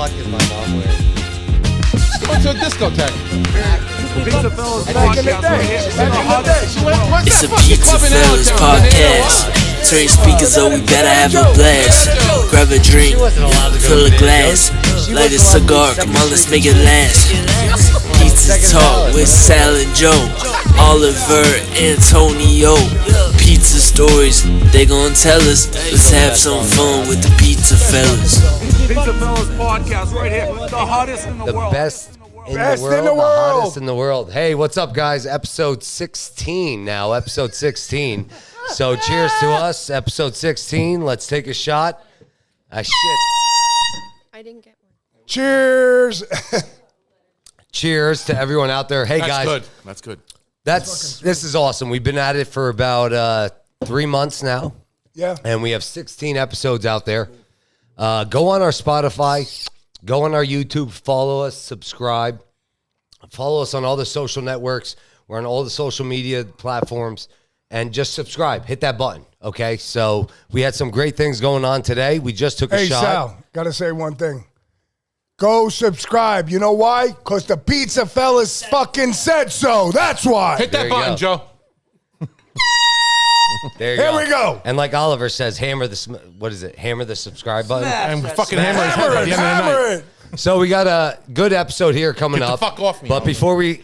fuck is my mom wearing? Go to a discotheque. Pizzafellas Podcast. It's a Pizzafellas Podcast. Turn speakers up, we better have a blast. Grab a drink, fill a glass. Light a cigar, come on, let's make it last. Pizza Talk with Sal and Joe, Oliver, Antonio. Pizza stories, they gon' tell us. Let's have some fun with the Pizzafellas. Pizzafellas Podcast right here. The hottest in the world. Best in the hottest in the world. Hey, what's up, guys? Episode 16 now. Episode 16. So cheers to us. Episode 16. Let's take a shot. Shit. I didn't get one. Cheers. Cheers to everyone out there. Hey, guys. That's good. This is awesome. We've been at it for about 3 months now. Yeah. And we have 16 episodes out there. Go on our Spotify. Go on our YouTube. Follow us. Subscribe. Follow us on all the social networks. We're on all the social media platforms. And just subscribe. Hit that button. Okay? So we had some great things going on today. We just took a shot. Hey, Sal, got to say one thing. Go subscribe. You know why? Because the Pizzafellas fucking said so. That's why. Hit that button, Joe. There you Here go. we go. And like Oliver says, hammer the subscribe button. And fucking hammer his head at the end of the Hammer night. it. So we got a good episode here coming Get the up. fuck off me. But before we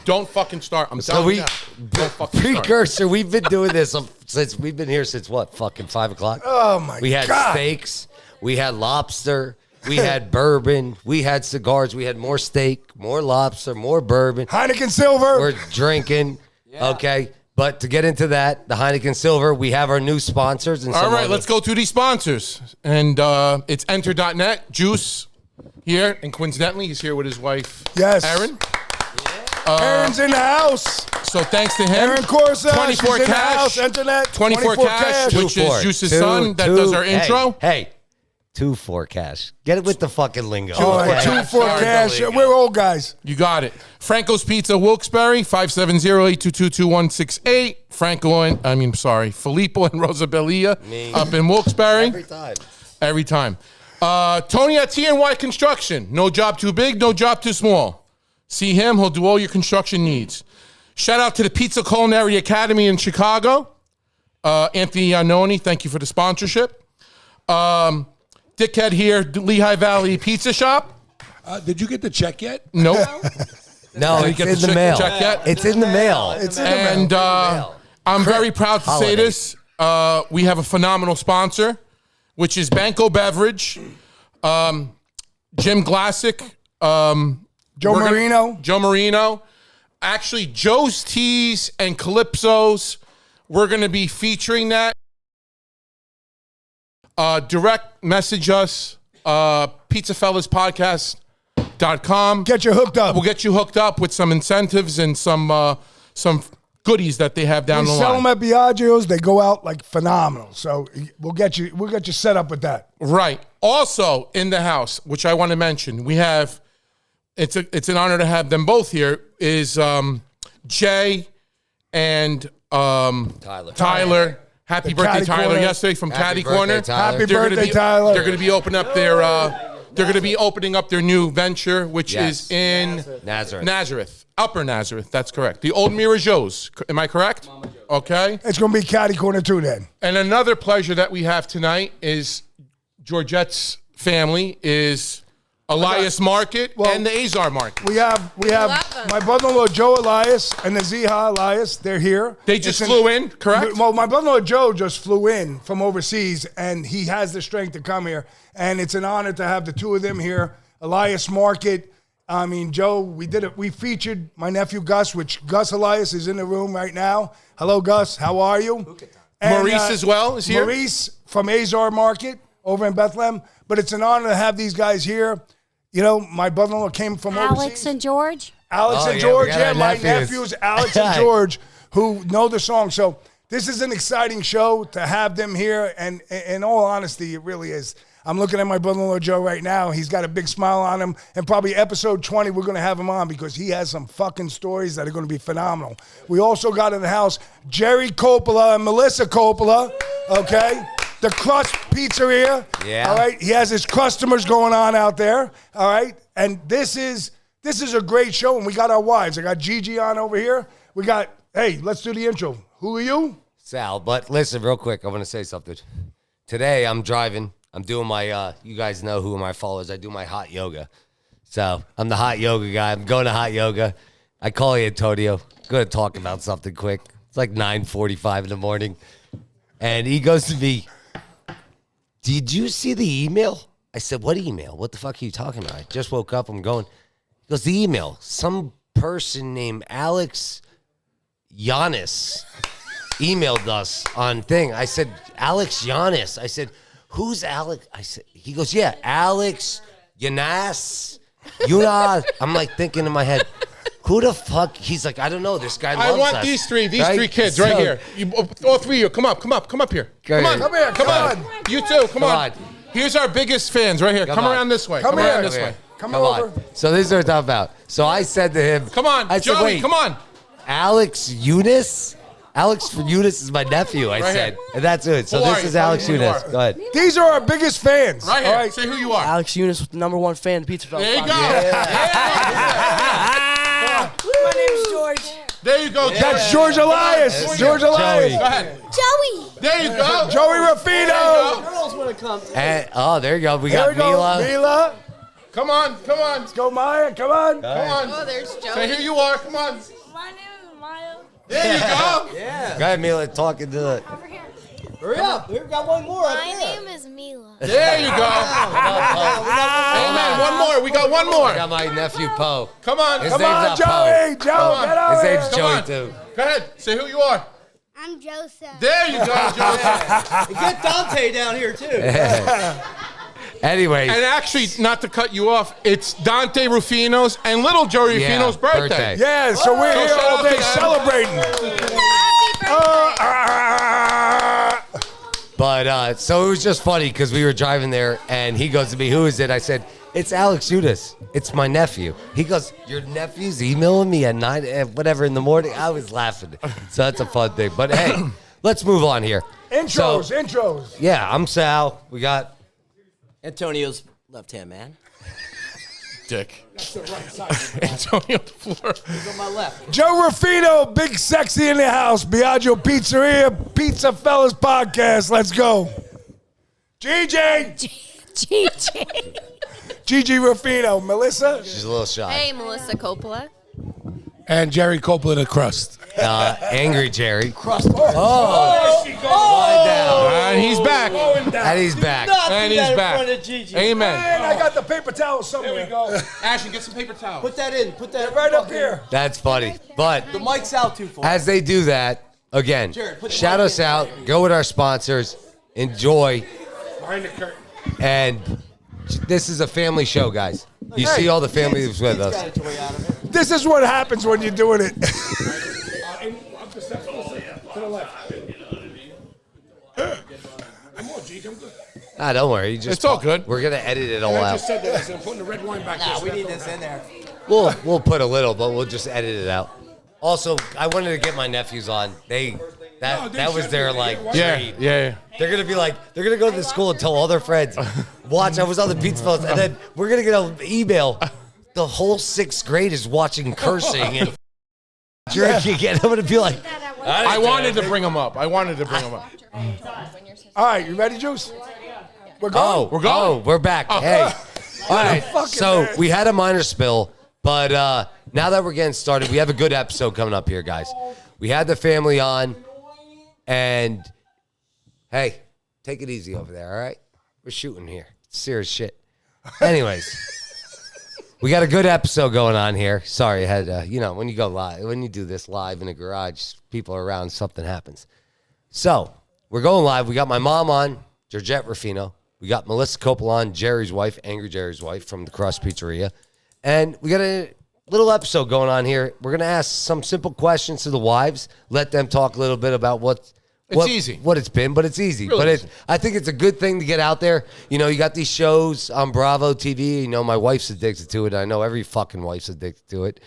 Don't fucking start. I'm so telling we you now. Don't fucking start. precursor, we've been doing this since we've been here since what? Fucking 5 o'clock. Oh, my God. We had steaks, we had lobster, we had bourbon, we had cigars, we had more steak, more lobster, more bourbon. Heineken Silver. We're drinking. Okay. But to get into that, the Heineken Silver, we have our new sponsors. And All some right, other- let's go through these sponsors. And it's enter.net. Juice here. And coincidentally, he's here with his wife, Yes. Aaron. Aaron's in the house. So thanks to him. Aaron Corsa. 24 she's in the cash. house. Internet. 24 cash, which is Juice's son that does our intro. Hey, 2-4 cash. Get it with the fucking lingo. All right, okay? 2 for Sorry, cash. Billy. We're old guys. You got it. Franco's Pizza, Wilkes-Barre, 570-822-2168. Filippo and Rosabella up in Wilkes-Barre. Every time. Tony at TNY Construction. No job too big, no job too small. See him, he'll do all your construction needs. Shout out to the Pizza Culinary Academy in Chicago. Anthony Iannone, thank you for the sponsorship. Dickhead here, Lehigh Valley Pizza Shop. Did you get the check yet? Nope. No, it's get in the the mail. check yet? It's in the mail. It's in the And mail. I'm very proud to say Holiday. this. We have a phenomenal sponsor, which is Banco Beverage, Jim Glassick, Joe Marino. Joe Marino. Actually, Joe's Teas and Calypso's. We're going to be featuring that. Direct message us, pizzafellaspodcast.com. Get you hooked up. We'll get you hooked up with some incentives and some goodies that they have down We the sell line. them at Biaggios. They go out like phenomenal. So we'll get you set up with that. Right. Also in the house, which I want to mention, we have. It's an honor to have them both here. Is Jay and Tyler. Happy birthday, Caddy Tyler! Corner. Yesterday from Happy Caddy birthday, Corner. Tyler. Happy birthday, Tyler. They're going to be opening up their. They're going to be opening up their new venture, which Yes. is in Nazareth. Upper Nazareth. That's correct. The old Mirageau's. Am I correct? Okay. It's going to be Caddy Corner too then. And another pleasure that we have tonight is Georgette's family is Elias Market and the Azar Market. We have love them. my brother-in-law Joe Elias and the Ziha Elias. They're here. They just flew in, correct? Well, my brother-in-law Joe just flew in from overseas, and he has the strength to come here. And it's an honor to have the two of them here. Elias Market. I mean, Joe, we did it. We featured my nephew Gus, which Gus Elias is in the room right now. Hello, Gus. How are you? And, Maurice as well is here. Maurice from Azar Market over in Bethlehem. But it's an honor to have these guys here. You know, my brother-in-law came from overseas. Alex and George? Alex Oh, and yeah, George, we got yeah, our my nephews. nephews, Alex and George, who know the song. So this is an exciting show to have them here. And in all honesty, it really is. I'm looking at my brother-in-law Joe right now. He's got a big smile on him. And probably episode 20, we're going to have him on because he has some fucking stories that are going to be phenomenal. We also got in the house Jerry Coppola and Melissa Coppola, okay? the Crust Pizzeria. Yeah. All right. He has his customers going on out there. All right. And this is a great show. And we got our wives. I got GiGi on over here. We got, hey, let's do the intro. Who are you? Sal, but listen real quick. I want to say something. Today I'm driving. I'm doing my, you guys know who are my followers. I do my hot yoga. So I'm the hot yoga guy. I'm going to hot yoga. I call you Antonio. Going to talk about something quick. It's like 9:45 in the morning. And he goes to me, did you see the email? I said, what email? What the fuck are you talking about? I just woke up. I'm going. He goes, the email. Some person named Alex Giannis emailed us on thing. I said, Alex Giannis. I said, who's Alex? I said, he goes, yeah, Alex Giannis. I'm like thinking in my head, who the fuck? He's like, I don't know. This guy loves us. I want these three kids right here. All three of you. Come up here. Come on. Come on. You too. Come on. Here's our biggest fans right here. Come around this way. Come around this way. Come over. So this is what we're talking about. So I said to him, come on, I said, Joey, wait, come on. Alex Eunice? Alex Eunice is my nephew, I said. Here. And that's it. So this is Alex Eunice. Go ahead. These are our biggest fans. Right here. All right. Say who you are. Alex Eunice, the #1 fan of Pizzafellas There you go. My name's George. There you go. That's George Elias. George Elias. Go ahead. Joey. There you go. Joey Ruffino. Girls want to come. And, oh, there you go. We Here got we go. Mila. Mila. Come on. Go Maya. Come on. Come on. Oh, there's Joey. Say here you are. Come on. My name is Maya. There you go. Go ahead, Mila, talking to the... Over here. Hurry up. We've got one more up My there. name is Mila. There you go. Amen. One more. We got one I more. got my nephew, Poe. Come on. His Come name's on, not Joey. Poe. Joey, get over His here. name's Come Joey, on. too. Go ahead. Say who you are. I'm Joseph. There you go, Joseph. Get Dante down here, too. Anyways. And actually, not to cut you off, it's Dante Rufino's and little Joe Rufino's birthday. Yeah, so we're So here shout all out day to them. celebrating. But so it was just funny because we were driving there and he goes to me, who is it? I said, it's Alex Eunice. It's my nephew. He goes, your nephew's emailing me at 9, whatever in the morning. I was laughing. So that's a fun thing. But hey, let's move on here. Intros. Yeah, I'm Sal. We got Antonio's left-hand man. Dick. Antonio the floor. He's on my left. Joe Ruffino, big sexy in the house. Biaggios Pizzeria, Pizzafellas Podcast. Let's go. GiGi. GiGi Ruffino. Melissa. she's a little shy. Hey, Melissa Coppola. And Jerry Copeland of Crust. Angry Jerry. Crust. And he's back. And he's back. And he's back. Amen. And I got the paper towel somewhere. There we go. Ashton, get some paper towel. Put that in. Put that Right up here. That's funny. But The mic's out too far. as they do that, again, Jared, put the shout mic us in. out. Go with our sponsors. Enjoy. Behind the curtain. And this is a family show, guys. You see all the family that's with us. Got a joy out of it. This is what happens when you're doing it. To the left. Don't worry. You just It's all good. We're gonna edit it all out. said that. I said, I'm putting the red wine back Nah, we need this in there. We'll put a little, but we'll just edit it out. Also, I wanted to get my nephews on. That was their like Yeah, treat. yeah. They're gonna be like, they're gonna go to the school and tell all their friends, watch, I was on the Pizzafellas, and then we're gonna get an email. The whole 6th grade is watching cursing and drinking, and I'm gonna be like, I wanted to bring him up. All right, you ready, Juice? We're going. We're going. we're back. Hey, all right. So we had a minor spill, but now that we're getting started, we have a good episode coming up here, guys. We had the family on, and hey, take it easy over there, all right? We're shooting here. It's serious shit. Anyways, we got a good episode going on here. Sorry, I had, when you go live, when you do this live in a garage, people are around, something happens. So we're going live. We got my mom on, Georgette Ruffino. We got Melissa Coppola on, Jerry's wife, Angry Jerry's wife from the Crust Pizzeria. And we got a little episode going on here. We're going to ask some simple questions to the wives, let them talk a little bit about what it's been, but it's easy. Really easy. I think it's a good thing to get out there. You know, you got these shows on Bravo TV. You know, my wife's addicted to it. I know every fucking wife's addicted to it.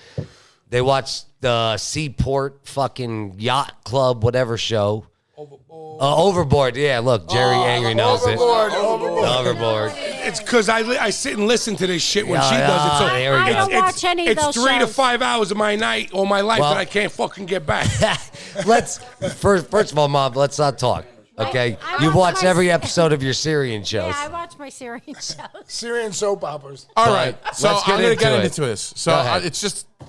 They watch the Seaport fucking Yacht Club, whatever show. Overboard. Yeah, look, Jerry Angry knows Overboard. it. Overboard. It's because I sit and listen to this shit when Yeah, she does it. So there we I go. don't watch any of it's those 3 to shows. 5 hours of my night or my life Well- that I can't fucking get back. Let's first of all, Mom, let's not talk. Okay, I you've watch watched my- every episode of your Syrian shows. Yeah, I watch my Syrian shows. Syrian soap operas. All right, so let's get I'm going to get into into it. this. So Go ahead.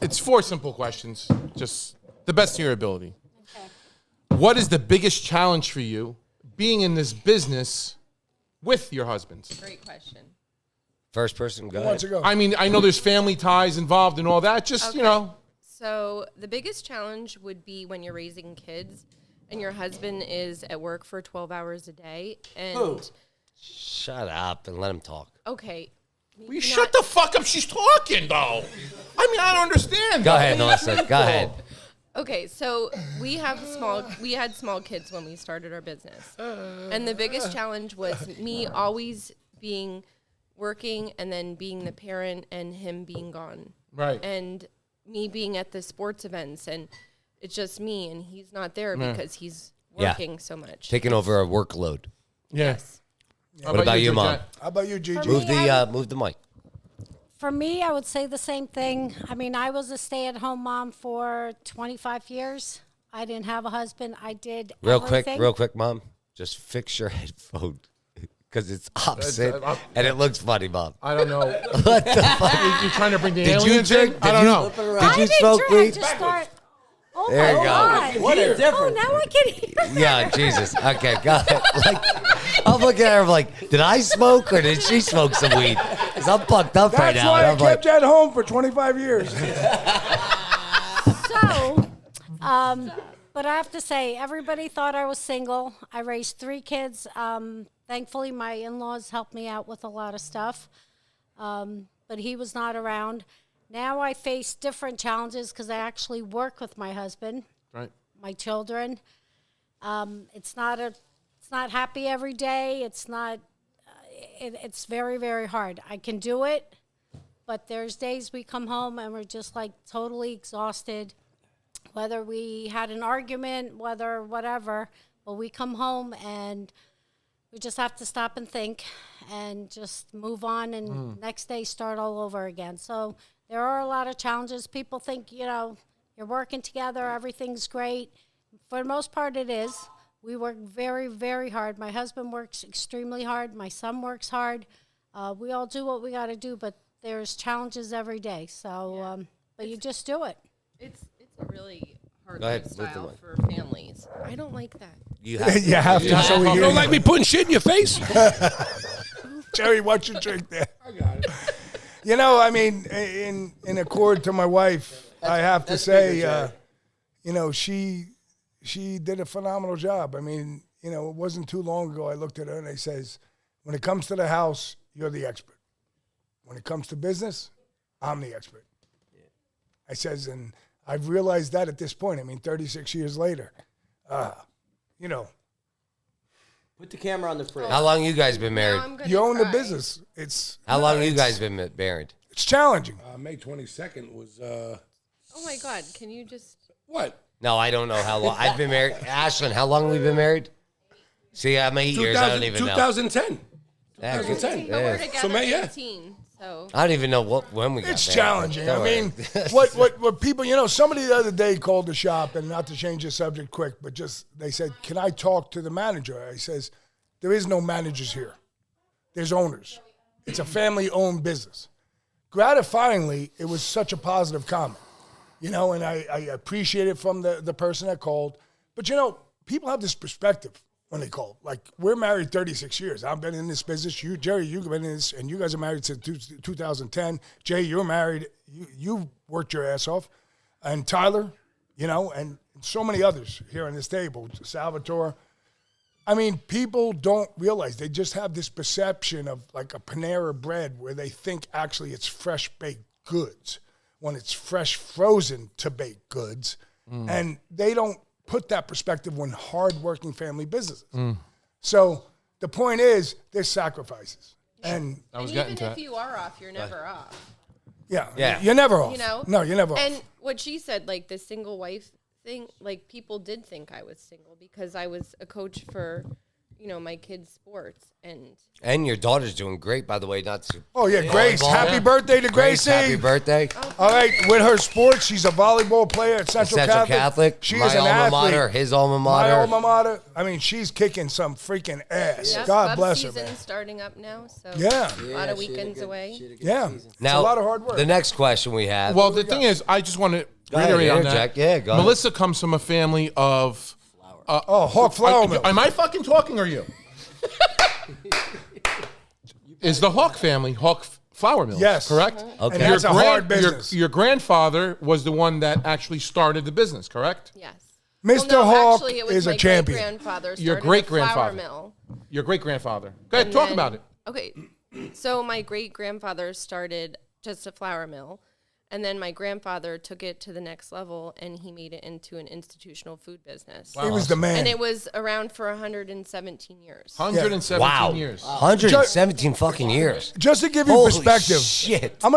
it's 4 simple questions, just the best of your ability. What is the biggest challenge for you being in this business with your husband? Great question. First person, go Who wants to ahead. go? I mean, I know there's family ties involved and all that. Just, you know, So the biggest challenge would be when you're raising kids and your husband is at work for 12 hours a day. And Shut up and let him talk. okay. will you shut the fuck up? She's talking, though. I mean, I don't understand. Go ahead, Melissa. Go ahead. Okay, so we had small kids when we started our business. And the biggest challenge was me always being working and then being the parent and him being gone. Right. And me being at the sports events and it's just me and he's not there because he's Yeah. working so much. Taking over a workload. Yes. What about you, Mom? Georgette? How about you, Gigi? Move the mic. For me, I would say the same thing. I mean, I was a stay-at-home mom for 25 years. I didn't have a husband. I did Real everything. quick, Mom. Just fix your headphone because it's opposite and it looks funny, Mom. I don't know. What the fuck? You're trying to bring the Did you aliens drink? in? I don't know. Did I you didn't smoke drink. I weed? just start. Oh There my you go. God. What a Oh, difference. now I can hear. Yeah, Jesus. Okay, go ahead. Like, I'm looking at her like, did I smoke or did she smoke some weed? Because I'm fucked up right That's now. why And I I'm kept like, you at home for 25 years. So, but I have to say, everybody thought I was single. I raised 3 kids. Thankfully, my in-laws helped me out with a lot of stuff, but he was not around. Now I face different challenges because I actually work with my husband, Right. my children. It's not happy every day. It's not. It's very, very hard. I can do it, but there's days we come home and we're just like totally exhausted. Whether we had an argument, whether whatever, but we come home and we just have to stop and think and just move on and next day start all over again. So there are a lot of challenges. People think, you're working together, everything's great. For the most part, it is. We work very, very hard. My husband works extremely hard. My son works hard. We all do what we got to do, but there's challenges every day. So, but you just do it. It's a really hard Go ahead, move the lifestyle mic. for families. I don't like that. you have to. You have to, so we You hear don't you. like me putting shit in your face? Jerry, what's your drink there? I got it. I mean, in accord to my wife, I have to say, she did a phenomenal job. I mean, it wasn't too long ago I looked at her and I says, when it comes to the house, you're the expert. When it comes to business, I'm the expert. I says, and I've realized that at this point. I mean, 36 years later, Put the camera on the fridge. How long you guys been Now married? I'm gonna you own the cry. business. It's How long you guys been married? It's challenging. May 22nd was, Oh my God, can you just... what? No, I don't know how long. I've been married. Ashlyn, how long have we been married? See, I'm 8 years. I don't even know. 2010. Yeah, 2010. But we're yeah. together May, yeah. 18, so... I don't even know when we got It's married. challenging. Don't I worry. mean, what people, somebody the other day called the shop, and not to change the subject quick, but just they said, "Can I talk to the manager?" I says, "There is no managers here. There's owners. It's a family-owned business." Gratifyingly, it was such a positive comment, and I appreciate it from the person that called. But people have this perspective when they call. Like, we're married 36 years. I've been in this business. You, Jerry, you've been in this, and you guys are married since 2010. Jay, you're married. You worked your ass off. And Tyler, and so many others here on this table. Salvatore. I mean, people don't realize. They just have this perception of like a Panera bread where they think actually it's fresh baked goods when it's fresh frozen to baked goods. And they don't put that perspective when hard-working family businesses. So the point is, there's sacrifices. And I was And getting even to if that. you are off, you're never off. yeah, Yeah. you're never off. You know? No, you're never off. And what she said, like the single wife think, like, people did think I was single because I was a coach for, my kids' sports. And your daughter's doing great, by the way. Oh, yeah, Grace. Happy birthday to Gracie. Happy birthday. All right, with her sports, she's a volleyball player at Central Catholic. She is an alma athlete. mater, his alma mater. My alma mater. I mean, she's kicking some freaking ass. Yep, God club bless her, season man. starting up now, so Yeah. a lot of weekends away. Yeah. Now, a lot of hard work. The next question we have. Well, the thing is, I just want to ahead, reiterate on interject. that. Yeah, go ahead. Melissa comes from a family of. Hawk Flour Mill. Am I fucking talking or you? Is the Hawk family Hawk Flour Mill? Yes. Correct? Okay. And that's a hard business. Your grandfather was the one that actually started the business, correct? Yes. Mr. Well, no, Hawk actually, it was is a my champion. Great-grandfather Your started a great-grandfather. flour mill. Your great-grandfather. Go ahead, And talk then- about it. Okay, so my great-grandfather started just a flour mill, and then my grandfather took it to the next level, and he made it into an institutional food business. He was the man. And it was around for 117 years. 117 Wow. years. 117 fucking years. Just to give you Holy perspective, shit. I'll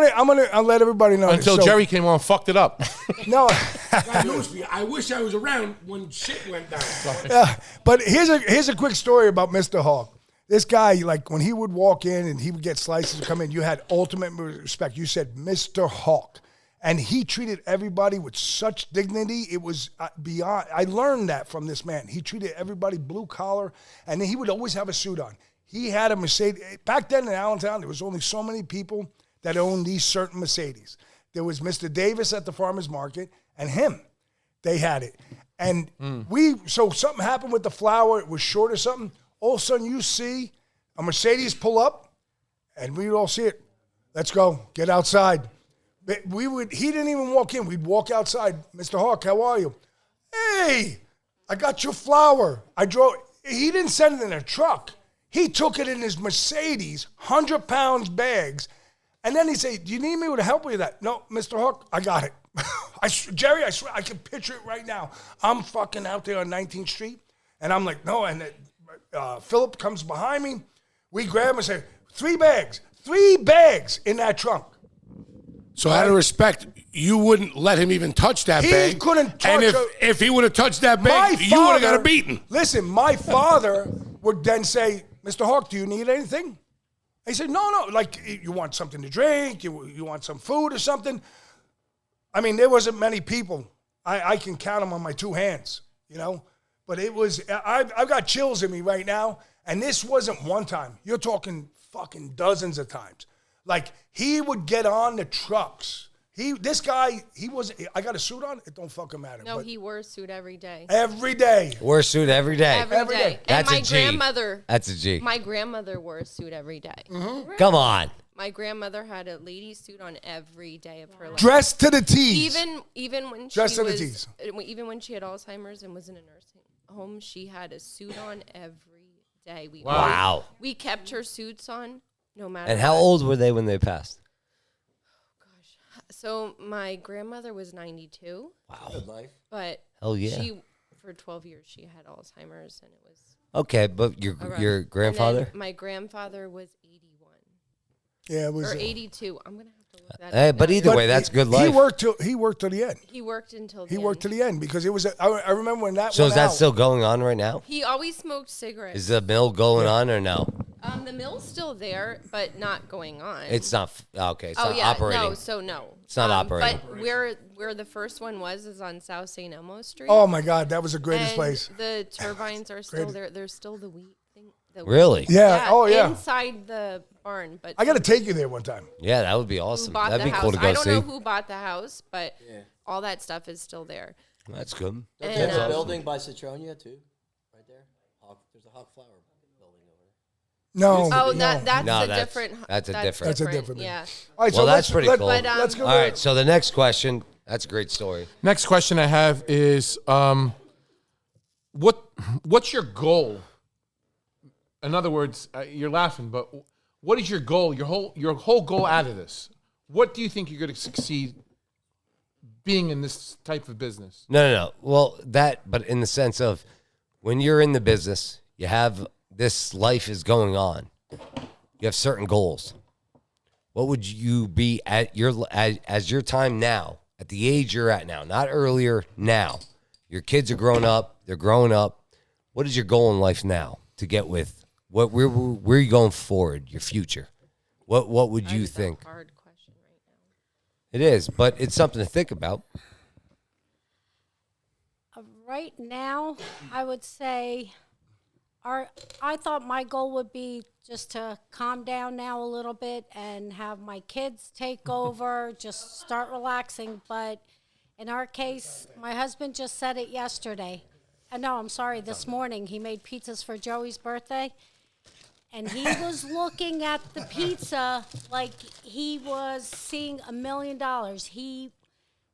let everybody know. Until this. So- Jerry came along and fucked it up. No, God knows me. I wish I was around when shit went down. but here's a quick story about Mr. Hawk. This guy, like when he would walk in and he would get slices to come in, you had ultimate respect. You said Mr. Hawk. And he treated everybody with such dignity. It was beyond. I learned that from this man. He treated everybody blue collar, and then he would always have a suit on. He had a Mercedes. Back then in Allentown, there was only so many people that owned these certain Mercedes. There was Mr. Davis at the farmer's market and him. They had it. And so something happened with the flour. It was short or something. All of a sudden you see a Mercedes pull up, and we'd all see it. Let's go. Get outside. He didn't even walk in. We'd walk outside. Mr. Hawk, how are you? Hey, I got your flour. He didn't send it in a truck. He took it in his Mercedes, 100-pound bags. And then he said, do you need me to help you with that? No, Mr. Hawk, I got it. Jerry, I swear, I can picture it right now. I'm fucking out there on 19th Street. And I'm like, no. And Philip comes behind me. We grab him and say, 3 bags in that trunk. So out of respect, you wouldn't let him even touch that bag. He couldn't touch And a- if he would have touched that bag, you would have got a beating. Listen, my father would then say, Mr. Hawk, do you need anything? He said, no. Like, you want something to drink? You want some food or something? I mean, there wasn't many people. I can count them on my 2 hands, But it was, I've got chills in me right now. And this wasn't one time. You're talking fucking dozens of times. Like, he would get on the trucks. I got a suit on. It don't fucking matter. No, but he wore a suit every day. every day. Wore a suit every day. Every day. That's and a my G. grandmother. That's a G. My grandmother wore a suit every day. Come on. My grandmother had a lady suit on every day of her life. Dressed to the T's. Even when Dressed she to the was, T's. even when she had Alzheimer's and was in a nursing home, she had a suit on every day. Wow. We kept her suits on no matter. And how what. old were they when they passed? So my grandmother was 92. Wow. Good life. But Hell yeah. for 12 years she had Alzheimer's, and it was Okay, but your grandfather? And then my grandfather was 81 Yeah, it was. or 82. I'm gonna have to look that. Hey, up but now. either way, that's good life. He worked till the end. He worked until He the worked to end. the end because it was. I remember when that. So is went that out. still going on right now? He always smoked cigarettes. Is the mill going on or no? The mill's still there, but not going on. It's not. Okay, it's oh not yeah, operating. no, so no. It's not operating. But where the first one is on South St. Elmo Street. Oh my God, that was the greatest and place. The turbines are still there. There's still the wheat thing. Really? Yeah. Oh yeah. Inside the barn, but I got to take you there one time. Yeah, that would be who awesome. bought That'd the be house? cool to go I don't see. know who bought the house, but all that stuff is still there. That's good. And, There's a building by Citronia too, right there. There's a Hawk Flour building over there. No. Oh, no. that's No, a that's- different. that's a different- That's a different. Yeah. All right, Well, that's pretty cool. Let's go. All right, so the next question. That's a great story. Next question I have is, what's your goal? In other words, you're laughing, but what is your goal? Your whole goal out of this? What do you think you're going to succeed being in this type of business? No. Well, but in the sense of when you're in the business, you have this life is going on. You have certain goals. What would you be at as your time now, at the age you're at now, not earlier, now? Your kids are grown up. They're growing up. What is your goal in life now to get with? Where are you going forward? Your future. What would you think? Hard question right now. It is, but it's something to think about. Right now, I would say I thought my goal would be just to calm down now a little bit and have my kids take over, just start relaxing. But in our case, my husband just said it yesterday. No, I'm sorry, this morning. He made pizzas for Joey's birthday. And he was looking at the pizza like he was seeing $1 million. He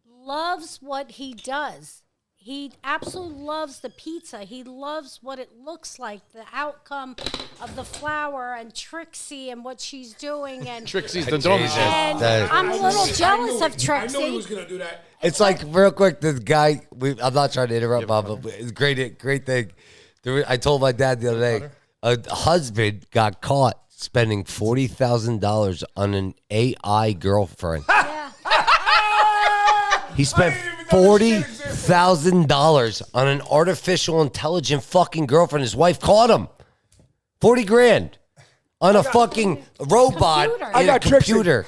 loves what he does. He absolutely loves the pizza. He loves what it looks like, the outcome of the flour and Trixie and what she's doing. And Trixie's the dog. And I'm a little jealous of Trixie. I knew he was going to do that. It's like real quick. The guy. I'm not trying to interrupt, Bob, but it's great thing. I told my dad the other day. A husband got caught spending $40,000 on an AI girlfriend. Yeah. He spent $40,000 on an artificial intelligent fucking girlfriend. His wife caught him. 40 grand on a fucking robot Computer. in a computer.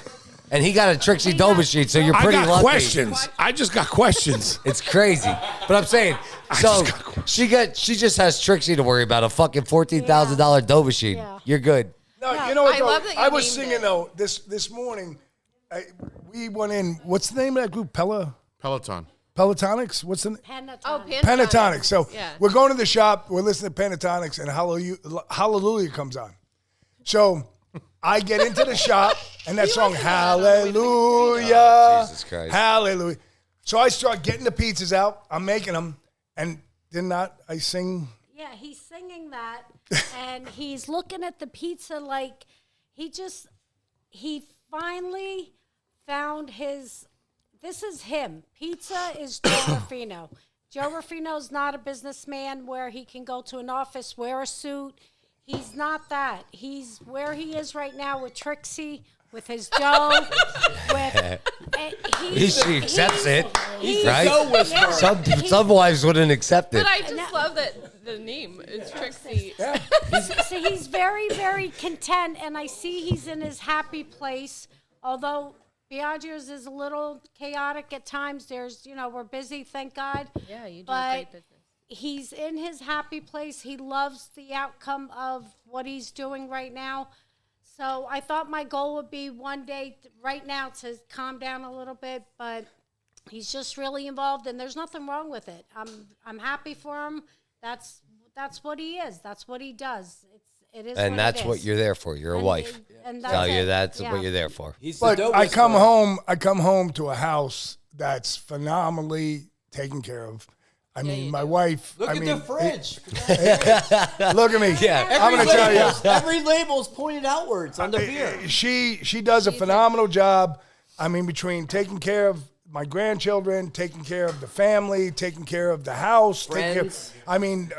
And he got a Trixie dough machine, so you're pretty I got lucky. questions. I just got questions. It's crazy. But I'm saying, so she just has Trixie to worry about, a fucking $14,000 dough machine. Yeah. You're good. No, you know what? I though? love that you I was named singing it. though this morning. We went in. What's the name of that group? Peloton. Pelotonics. What's the name? Oh, Pentatonics. So Yeah. we're going to the shop. We're listening to Pentatonics, and Hallelujah comes on. So I get into the shop, and that song Hallelujah, Jesus Christ. Hallelujah. So I start getting the pizzas out. I'm making them, and I sing. Yeah, he's singing that, and he's looking at the pizza like he finally found his. This is him. Pizza is Joe Ruffino. Joe Ruffino's not a businessman where he can go to an office, wear a suit. He's not that. He's where he is right now with Trixie, with his dough, She accepts it, right? Yeah, Some wives wouldn't accept it. But I just love that the name is Trixie. So he's very, very content, and I see he's in his happy place. Although Biaggios is a little chaotic at times. We're busy, thank God. Yeah, you do But a great business. he's in his happy place. He loves the outcome of what he's doing right now. So I thought my goal would be one day, right now, to calm down a little bit. But he's just really involved, and there's nothing wrong with it. I'm happy for him. That's what he is. That's what he does. It is. And what that's it what is. you're there for. You're a wife. And Tell you it. that's Yeah. what you're there for. But I come home to a house that's phenomenally taken care of. I mean, my wife. Look I at mean, the fridge. Look at me. Yeah. I'm going to tell you. Every label's pointed outwards on the beer. She does a phenomenal job. I mean, between taking care of my grandchildren, taking care of the family, taking care of the house, Friends.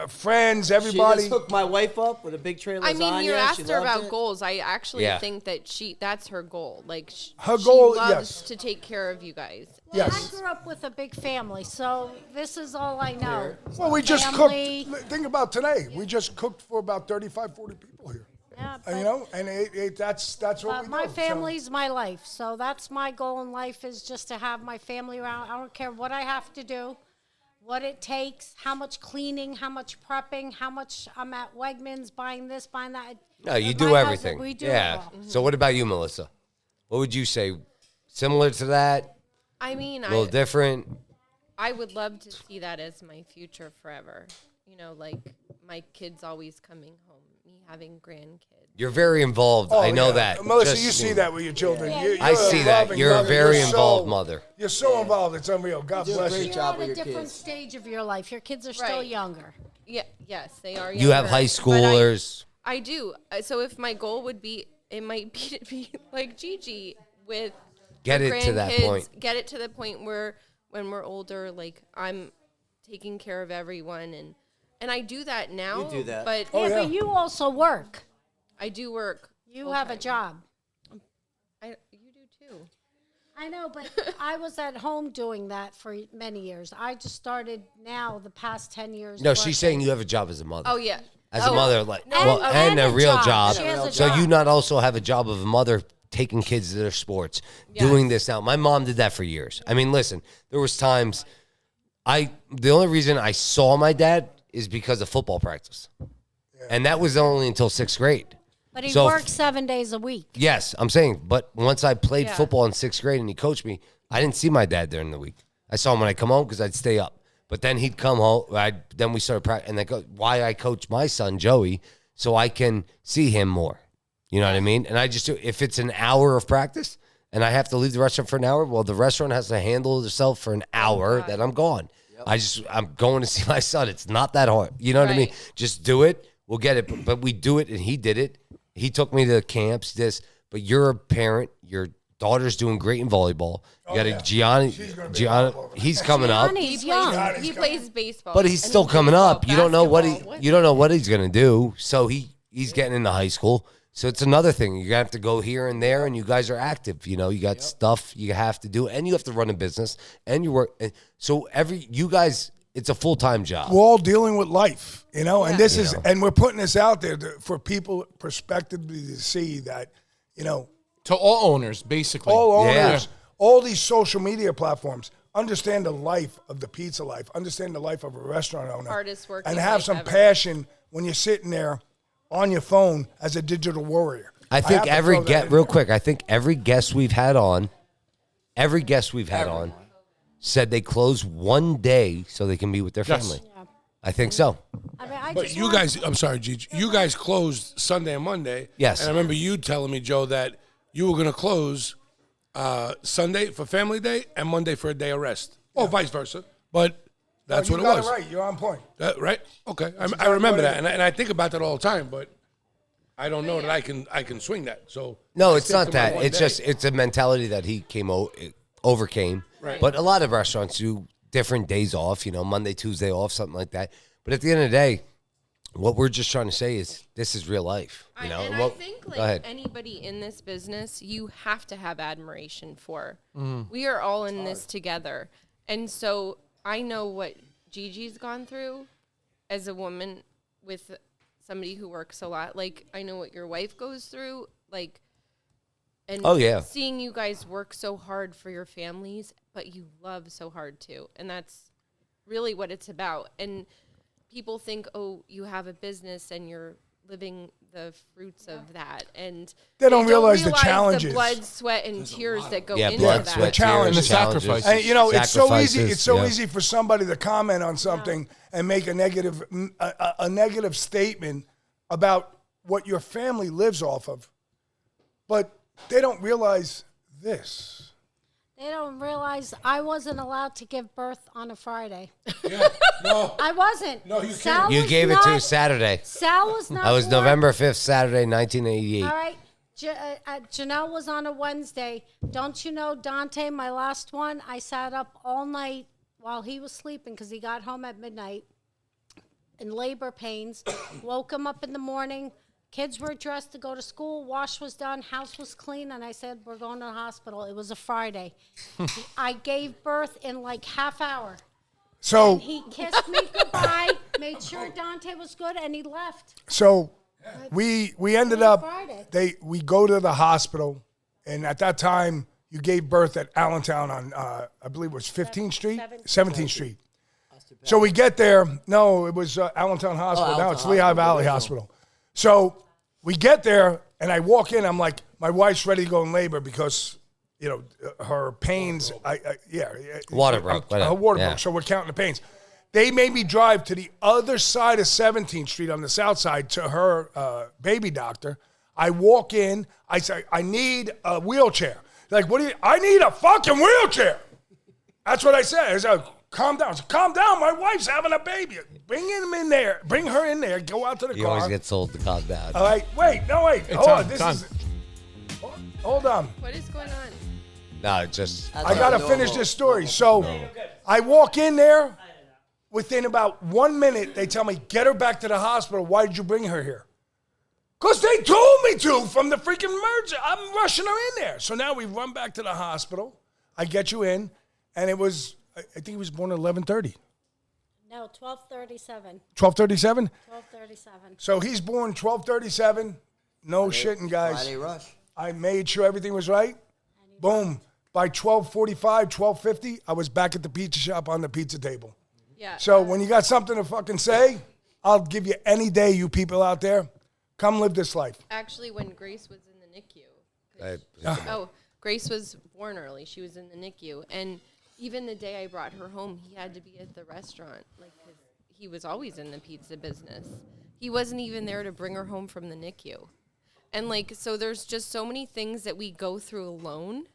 Friends, She everybody. just hooked my wife up with a big tray of lasagna. I mean, you She asked her loves about it. goals. I actually Yeah. think that that's her goal. Like, Her she goal, loves yes. to take care of you guys. Well, Yes. I grew up with a big family, so this is all I know. Well, we just Family. cooked. Think about today. We just cooked for about 35, 40 people here. Yeah, And that's what but we my do. So- family's my life, so that's my goal in life, is just to have my family around. I don't care what I have to do, what it takes, how much cleaning, how much prepping, how much I'm at Wegmans buying this, buying that. No, you With do my husband, everything. we do yeah. it all. So what about you, Melissa? What would you say? Similar to that? I mean, A little different? I would love to see that as my future forever. Like my kids always coming home, me having grandkids. You're very involved. Oh, I know yeah. that. Melissa, Just- you see that with your children. Yeah. You're I see that. loving You're a mother. very You're involved so- mother. You're so involved. It's unreal. God do a bless great you. job. You're at with a your different kids. stage of your life. Your kids are still Right. younger. Yeah, yes, they are. You have younger, high but schoolers. I do. So if my goal would be, it might be to be like GiGi with Get her it to that grandkids, point. Get it to the point where when we're older, like I'm taking care of everyone, and I do that now. You do that. But Oh, yeah. But you also work. I do work. You have a job. You do too. I know, but I was at home doing that for many years. I just started now the past 10 years. No, working. she's saying you have a job as a mother. Oh yeah. As a mother, like, And- well, and a and a real job. job. She has a So job. you not also have a job of a mother taking kids to their sports, doing this now. My mom did that for years. I mean, listen, there was times the only reason I saw my dad is because of football practice. And that was only until 6th grade. But he So- worked 7 days a week. Yes, I'm saying, but once I played Yeah. football in 6th grade and he coached me, I didn't see my dad during the week. I saw him when I come home because I'd stay up. But then he'd come home. Then we started practice, and why I coach my son Joey so I can see him more. You know what I mean? And I just do. If it's an hour of practice and I have to leave the restaurant for an hour, well, the restaurant has to handle itself for an hour. Then I'm gone. I'm going to see my son. It's not that hard. You know what I mean? Right. Just do it. We'll get it. But we do it, and he did it. He took me to camps. But you're a parent. Your daughter's doing great in volleyball. You got a Gianni. He's coming up. Gianni's young. He plays baseball. But he's and still he coming plays up. You don't know what basketball. you don't know what he's gonna do. So he's getting into high school. So it's another thing. You have to go here and there, and you guys are active. You know, you got stuff you have to do, and you have to run a business, and you work. So you guys, it's a full-time job. We're all dealing with life, you know, and this is, and we're putting this out there for people prospectively to see that, you know, To all owners, basically. all owners, Yeah. all these social media platforms, understand the life of the pizza life, understand the life of a restaurant owner, Hardest working and have life some ever. passion when you're sitting there on your phone as a digital warrior. I think have to every throw that guest, in real there. quick. I think every guest we've had on, said they close one day so they can be with their Yes. family. I think so. I mean, I But just you want- guys, I'm sorry, Gigi. You guys closed Sunday and Monday. Yes. And I remember you telling me, Joe, that you were going to close Sunday for Family Day and Monday for a day of rest. Or vice versa. But that's you what it got was. Right, you're on point. Right? Okay. I exactly remember what it that. is. And I think about that all the time, but I don't know that I can swing that. So No, I it's stick not to my that. one It's day. just it's a mentality that he overcame. Right. But a lot of restaurants do different days off. You know, Monday, Tuesday off, something like that. But at the end of the day, what we're just trying to say is this is real life. You know. And And I what- think go ahead. anybody in this business, you have to have admiration for. Mm-hmm. We are all in this together, and so I know what Gigi's gone through as a woman with somebody who works a lot. Like I know what your wife goes through. Like, and Oh, yeah. seeing you guys work so hard for your families, but you love so hard too, and that's really what it's about. And people think, oh, you have a business and you're living the fruits of that, and They don't realize the the challenges. blood, sweat, and tears that go Yeah, into blood, that. sweat, challenge. tears, And the challenges, sacrifices. And you know, it's so easy. It's so sacrifices, easy for somebody to comment on something and make a negative, a negative statement about what your family lives off of, but they don't realize this. They don't realize I wasn't allowed to give birth on a Friday. Yeah. No. I wasn't. No, you Sal can't. You was gave it to not- Saturday. Sal was not. I was born. November 5th, Saturday, 1988. All right. Janelle was on a Wednesday. Don't you know, Dante, my last one, I sat up all night while he was sleeping because he got home at midnight in labor pains. Woke him up in the morning. Kids were dressed to go to school. Wash was done. House was clean. And I said, we're going to the hospital. It was a Friday. I gave birth in like half hour. So, And he kissed me goodbye, made sure Dante was good, and he left. so we ended up. Friday. We go to the hospital, and at that time you gave birth at Allentown on I believe it was 15th Street, 17th Street. So we get there. No, it was Allentown Hospital. Now it's Lehigh Valley Hospital. So we get there, and I walk in. I'm like, my wife's ready to go in labor because, you know, her pains. Water broke, Her whatever. water Yeah. broke. So we're counting the pains. They made me drive to the other side of 17th Street on the south side to her baby doctor. I walk in. I say, I need a wheelchair. They're like, what do you? I need a fucking wheelchair. That's what I said. I said, calm down. I said, calm down. My wife's having a baby. Bring him in there. Bring her in there. Go out to the You car. always get told to calm down. All right. Wait. No, wait. Hold Tom, on. This Tom. is. Hold on. What is going on? No, it's just I got to finish this story. So I walk in there. Within about 1 minute, they tell me, get her back to the hospital. Why did you bring her here? Because they told me to from the freaking emergency. I'm rushing her in there. So now we run back to the hospital. I get you in, and it was, I think he was born at 11:30. No, 12:37. 12:37? 12:37. So he's born 12:37. No shitting, guys. Friday rush. I made sure everything was right. Boom. By 12:45, 12:50, I was back at the pizza shop on the pizza table. Yeah. So when you got something to fucking say, I'll give you any day, you people out there. Come live this life. Actually, when Grace was in the NICU. Grace was born early. She was in the NICU. And even the day I brought her home, he had to be at the restaurant. Like, 'cause he was always in the pizza business. He wasn't even there to bring her home from the NICU. And, like, so there's just so many things that we go through alone.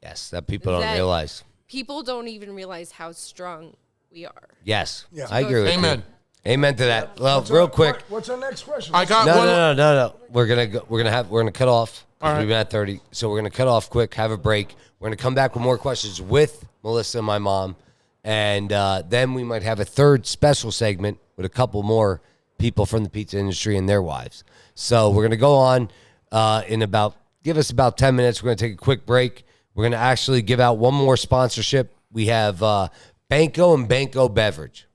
Yes, that people don't realize. People don't even realize how strong we are. Yes, Yeah. I agree with Amen. you. Amen to that. Well, real quick. What's our next question? I got one. No. We're gonna cut off. All right. We've been at 30, so we're gonna cut off quick. Have a break. We're gonna come back with more questions with Melissa and my mom, and then we might have a third special segment with a couple more people from the pizza industry and their wives. So we're gonna go on give us about 10 minutes. We're gonna take a quick break. We're gonna actually give out one more sponsorship. We have Banco and Banco Beverage.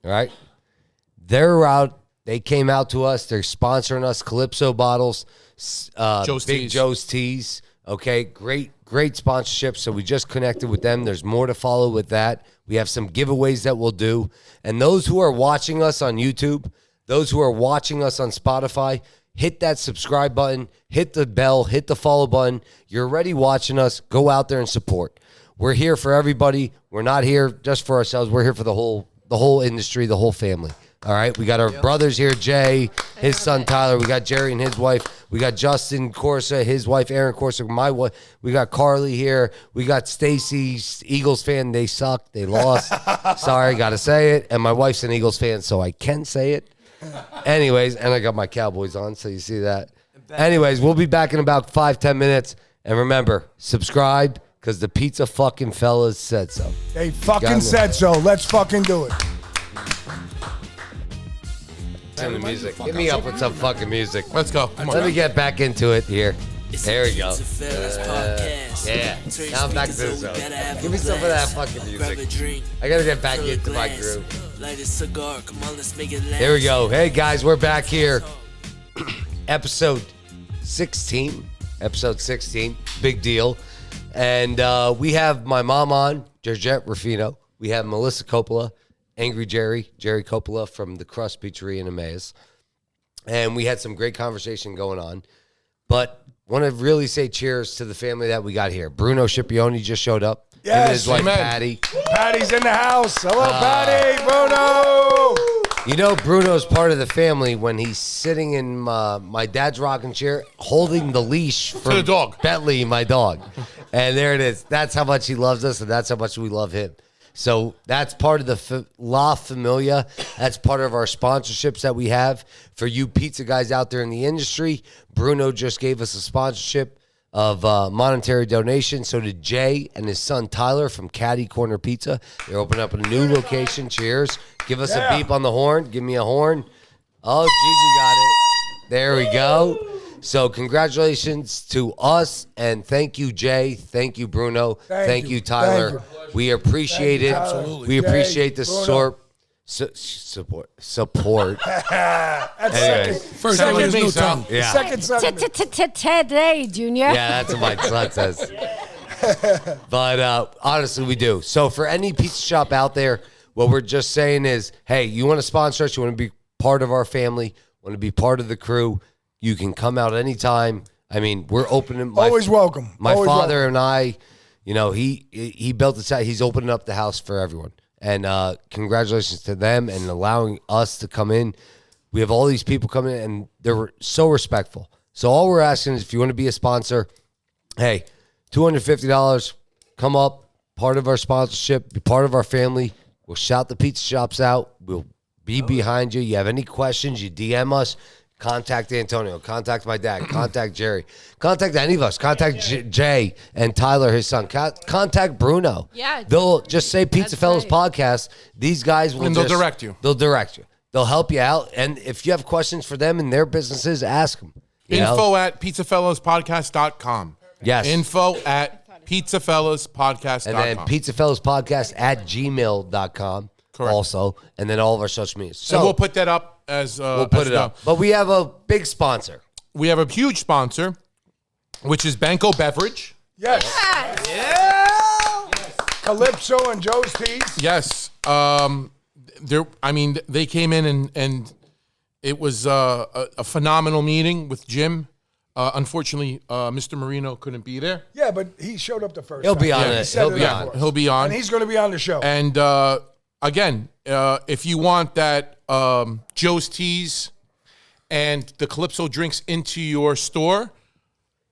All right. They're out. They came out to us. They're sponsoring us. Calypso bottles, Joe's Big Teas. Joe's Teas. Okay, great sponsorship. So we just connected with them. There's more to follow with that. We have some giveaways that we'll do. And those who are watching us on YouTube, those who are watching us on Spotify, hit that subscribe button, hit the bell, hit the follow button. You're already watching us. Go out there and support. We're here for everybody. We're not here just for ourselves. We're here for the whole industry, the whole family. All right, we got our brothers here, Jay, his son Tyler. We got Jerry and his wife. We got Justin Corsa, his wife Aaron Corsa, my wife. We got Carly here. We got Stacy, Eagles fan. They suck. They lost. Sorry, got to say it. And my wife's an Eagles fan, so I can say it. Anyways, and I got my Cowboys on, so you see that. Anyways, we'll be back in about 5-10 minutes. And remember, subscribe because the Pizza fucking fellas said so. They fucking said so. Let's fucking do it. Turn the music. Hit me up with some fucking music. Let's go. Come on. Let me get back into it here. There we go. Pizzafellas Podcast. Yeah. Now I'm back to this zone. Give me some of that fucking music. I gotta get back into my groove. Light a cigar. Come on, let's make it last. There we go. Hey guys, we're back here. Episode 16. Episode 16. Big deal. And we have my mom on, Georgette Rufino. We have Melissa Coppola, Angry Jerry Coppola from the Crust Pizzeria in Emmaus. And we had some great conversation going on. But want to really say cheers to the family that we got here. Bruno Scipioni just showed up. Him and his wife, Amen. Patty. Patty's in the house. Hello, Patty. Bruno. You know, Bruno's part of the family when he's sitting in my dad's rocking chair holding the leash for the dog. Bentley, my dog. And there it is. That's how much he loves us, and that's how much we love him. So that's part of the La Familia. That's part of our sponsorships that we have for you pizza guys out there in the industry. Bruno just gave us a sponsorship of monetary donation. So did Jay and his son Tyler from Caddy Corner Pizza. They're opening up a new location. Cheers. Give us a beep on the horn. Give me a horn. Oh, Gigi got it. There we go. So congratulations to us, and thank you, Jay. Thank you, Bruno. Thank you, Tyler. Thank We appreciate it. Absolutely. We appreciate the Bruno. support. Anyways. First time with his new tongue. Yeah. Second. Today, Junior. Yeah, that's what my son says. But honestly, we do. So for any pizza shop out there, what we're just saying is, hey, you want to sponsor us, you want to be part of our family, want to be part of the crew, you can come out anytime. I mean, we're opening. Always welcome. My Always father welcome. and I, you know, he built this out. He's opening up the house for everyone. And congratulations to them and allowing us to come in. We have all these people coming in, and they're so respectful. So all we're asking is if you want to be a sponsor, hey, $250, come up, part of our sponsorship, be part of our family. We'll shout the pizza shops out. We'll be behind you. You have any questions, you DM us. Contact Antonio. Contact my dad. Contact Jerry. Contact any of us. Contact Jay and Tyler, his son. Contact Bruno. Yeah. They'll just say Pizzafellas right. Podcast. These guys will And they'll direct you. They'll direct you. They'll help you out. And if you have questions for them and their businesses, ask them. You know? Info at pizzafellaspodcast.com. Yes. Info at pizzafellaspodcast.com. And then Pizzafellas Podcast at gmail.com. Correct. Also. And then all of our social media. So we'll put that up as we'll put it up. But we have a big sponsor. We have a huge sponsor, which is Banco Beverage. Yes. Calypso and Joe's Teas. Yes. They came in and it was a phenomenal meeting with Jim. Unfortunately, Mr. Marino couldn't be there. Yeah, but he showed up the first He'll time. be on He it. set He'll it be up on. for us. He'll be on. And he's going to be on the show. And again, if you want that Joe's Teas and the Calypso drinks into your store,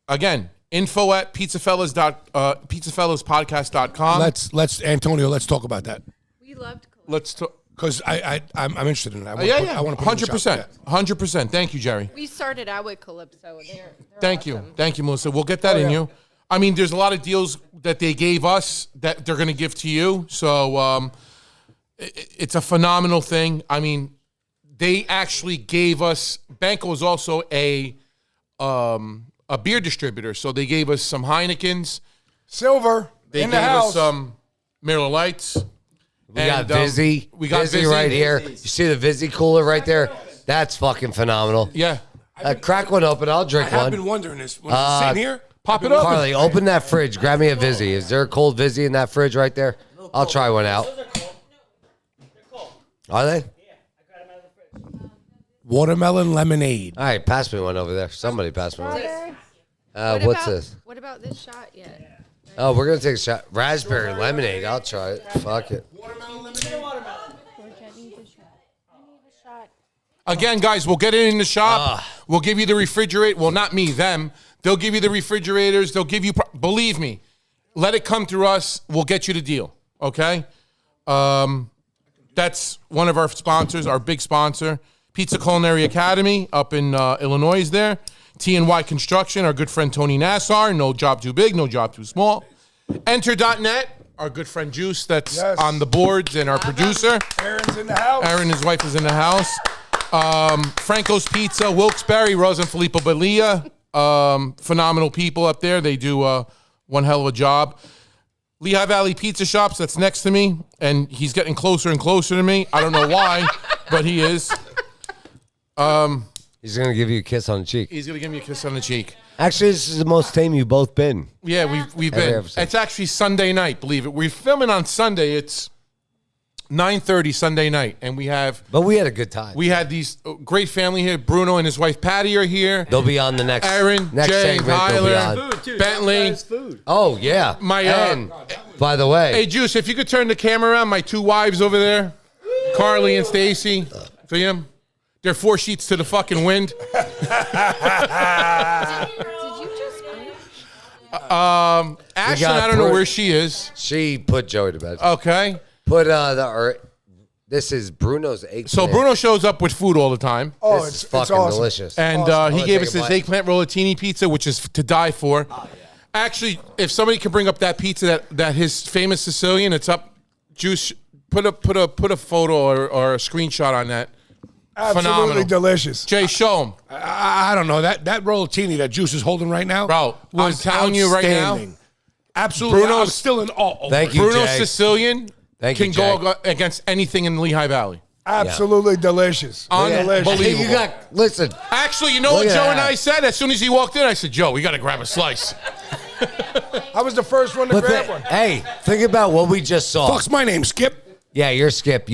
again, info at pizzafellaspodcast.com. Let's Antonio. Let's talk about that We loved. Let's talk. because I'm interested in that. I want to 100%. 100%. Thank you, Jerry. We started out with Calypso. They're Thank awesome. you. Thank you, Melissa. We'll get that in you. I mean, there's a lot of deals that they gave us that they're going to give to you. So it's a phenomenal thing. I mean, they actually gave us, Banco is also a beer distributor. So they gave us some Heinekens. Silver They in the gave house. us some Miller Lights. We got Vizzy. We got Vizzy right here. You see the Vizzy cooler right there? That's fucking phenomenal. Yeah. Crack one open. I'll drink I've one. been wondering this. When it's sitting here, Pop it up. Carly, open that fridge. Grab me a Vizzy. Is there a cold Vizzy in that fridge right there? I'll try one out. Are they? watermelon lemonade. All right, pass me one over there. Somebody pass me one. What What's about, this? What about this shot yet? Oh, we're going to take a shot. Raspberry lemonade. I'll try it. Fuck it. Again, guys, we'll get it in the shop. We'll give you the refrigerator. Well, not me, them. They'll give you the refrigerators. They'll give you, believe me, let it come through us. We'll get you the deal. Okay? That's one of our sponsors, our big sponsor. Pizza Culinary Academy up in Illinois is there. T&Y Construction, our good friend Tony Nassar. No job too big, no job too small. Enter.net, our good friend Juice that's on the boards and our producer. Aaron's in the house. Aaron and his wife is in the house. Franco's Pizza, Wilkes-Barre, Rose and Filippo Belia. Phenomenal people up there. They do one hell of a job. Lehigh Valley Pizza Shops, that's next to me, and he's getting closer and closer to me. I don't know why, but he is. He's going to give you a kiss on the cheek. He's going to give me a kiss on the cheek. Actually, this is the most tame you've both been. Yeah, we've been. episode. It's actually Sunday night, believe it. We're filming on Sunday. It's 9:30 Sunday night, and we have. But we had a good time. We had these great family here. Bruno and his wife Patty are here. They'll be on the next. Aaron, next Jay, segment. They'll be Tyler, on. Bentley. Oh yeah. And by the way, Hey, Juice, if you could turn the camera around, my two wives over there, Carly and Stacy. See them? They're 4 sheets to the fucking wind. Did you just Ashlyn, I don't know where she is. She put Joey to bed. Okay. Put this is Bruno's eggplant. So Bruno shows up with food all the time. Oh, This is it's fucking awesome. delicious. And I'm he gonna gave take us a this bite. eggplant rollatini pizza, which is to die for. Actually, if somebody can bring up that pizza, that his famous Sicilian, it's up. Juice, put a photo or a screenshot on that. Absolutely Phenomenal. delicious. Jay, show him. I don't know that rollatini that Juice is holding right now, Bro, I'm was telling you right now. outstanding. Absolutely, Bruno's- I'm still in awe. over Thank it. you, Bruno Jay. Sicilian Thank you, can Jay. go against anything in Lehigh Valley. Absolutely delicious. Unbelievable. Hey, you got listen. Actually, you know what Look at Joe and that. I said? As soon as he walked in, I said, Joe, we got to grab a slice. I was the first one to But grab one. hey, think about what we just saw. Fuck's my name, Skip. Yeah, you're Skip.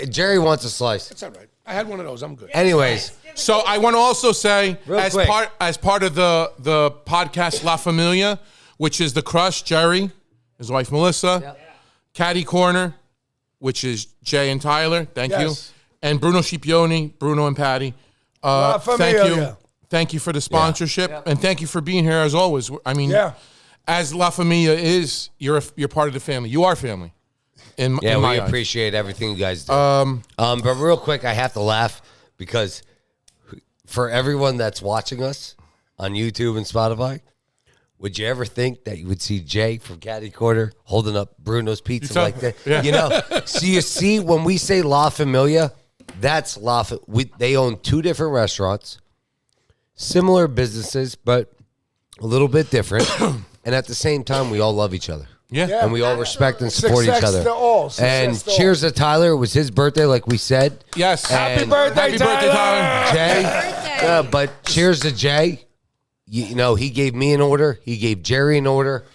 Jerry wants a slice. That's all right. I had one of those. I'm good. Anyways, So I want to also say, Real as quick. part of the podcast La Familia, which is the Crust, Jerry, his wife Melissa, Caddy Corner, which is Jay and Tyler. Thank you. Yes. And Bruno Scipioni, Bruno and Patty. La Thank you. Familia. Thank you for the sponsorship, and thank you for being here as always. I mean, Yeah. as La Familia is, you're part of the family. You are family. In yeah, my we eyes. appreciate everything you guys do. But real quick, I have to laugh because for everyone that's watching us on YouTube and Spotify, would you ever think that you would see Jay from Caddy Corner holding up Bruno's Pizza like that? Yeah. You know, so you see when we say La Familia, that's they own two different restaurants, similar businesses, but a little bit different. and at the same time, we all love each other. Yeah. And we all respect and support each other. To all. And Success to all. cheers to Tyler. It was his birthday, like we said. Yes. Happy birthday, Tyler. Jay. But cheers to Jay. You know, he gave me an order. He gave Jerry an order.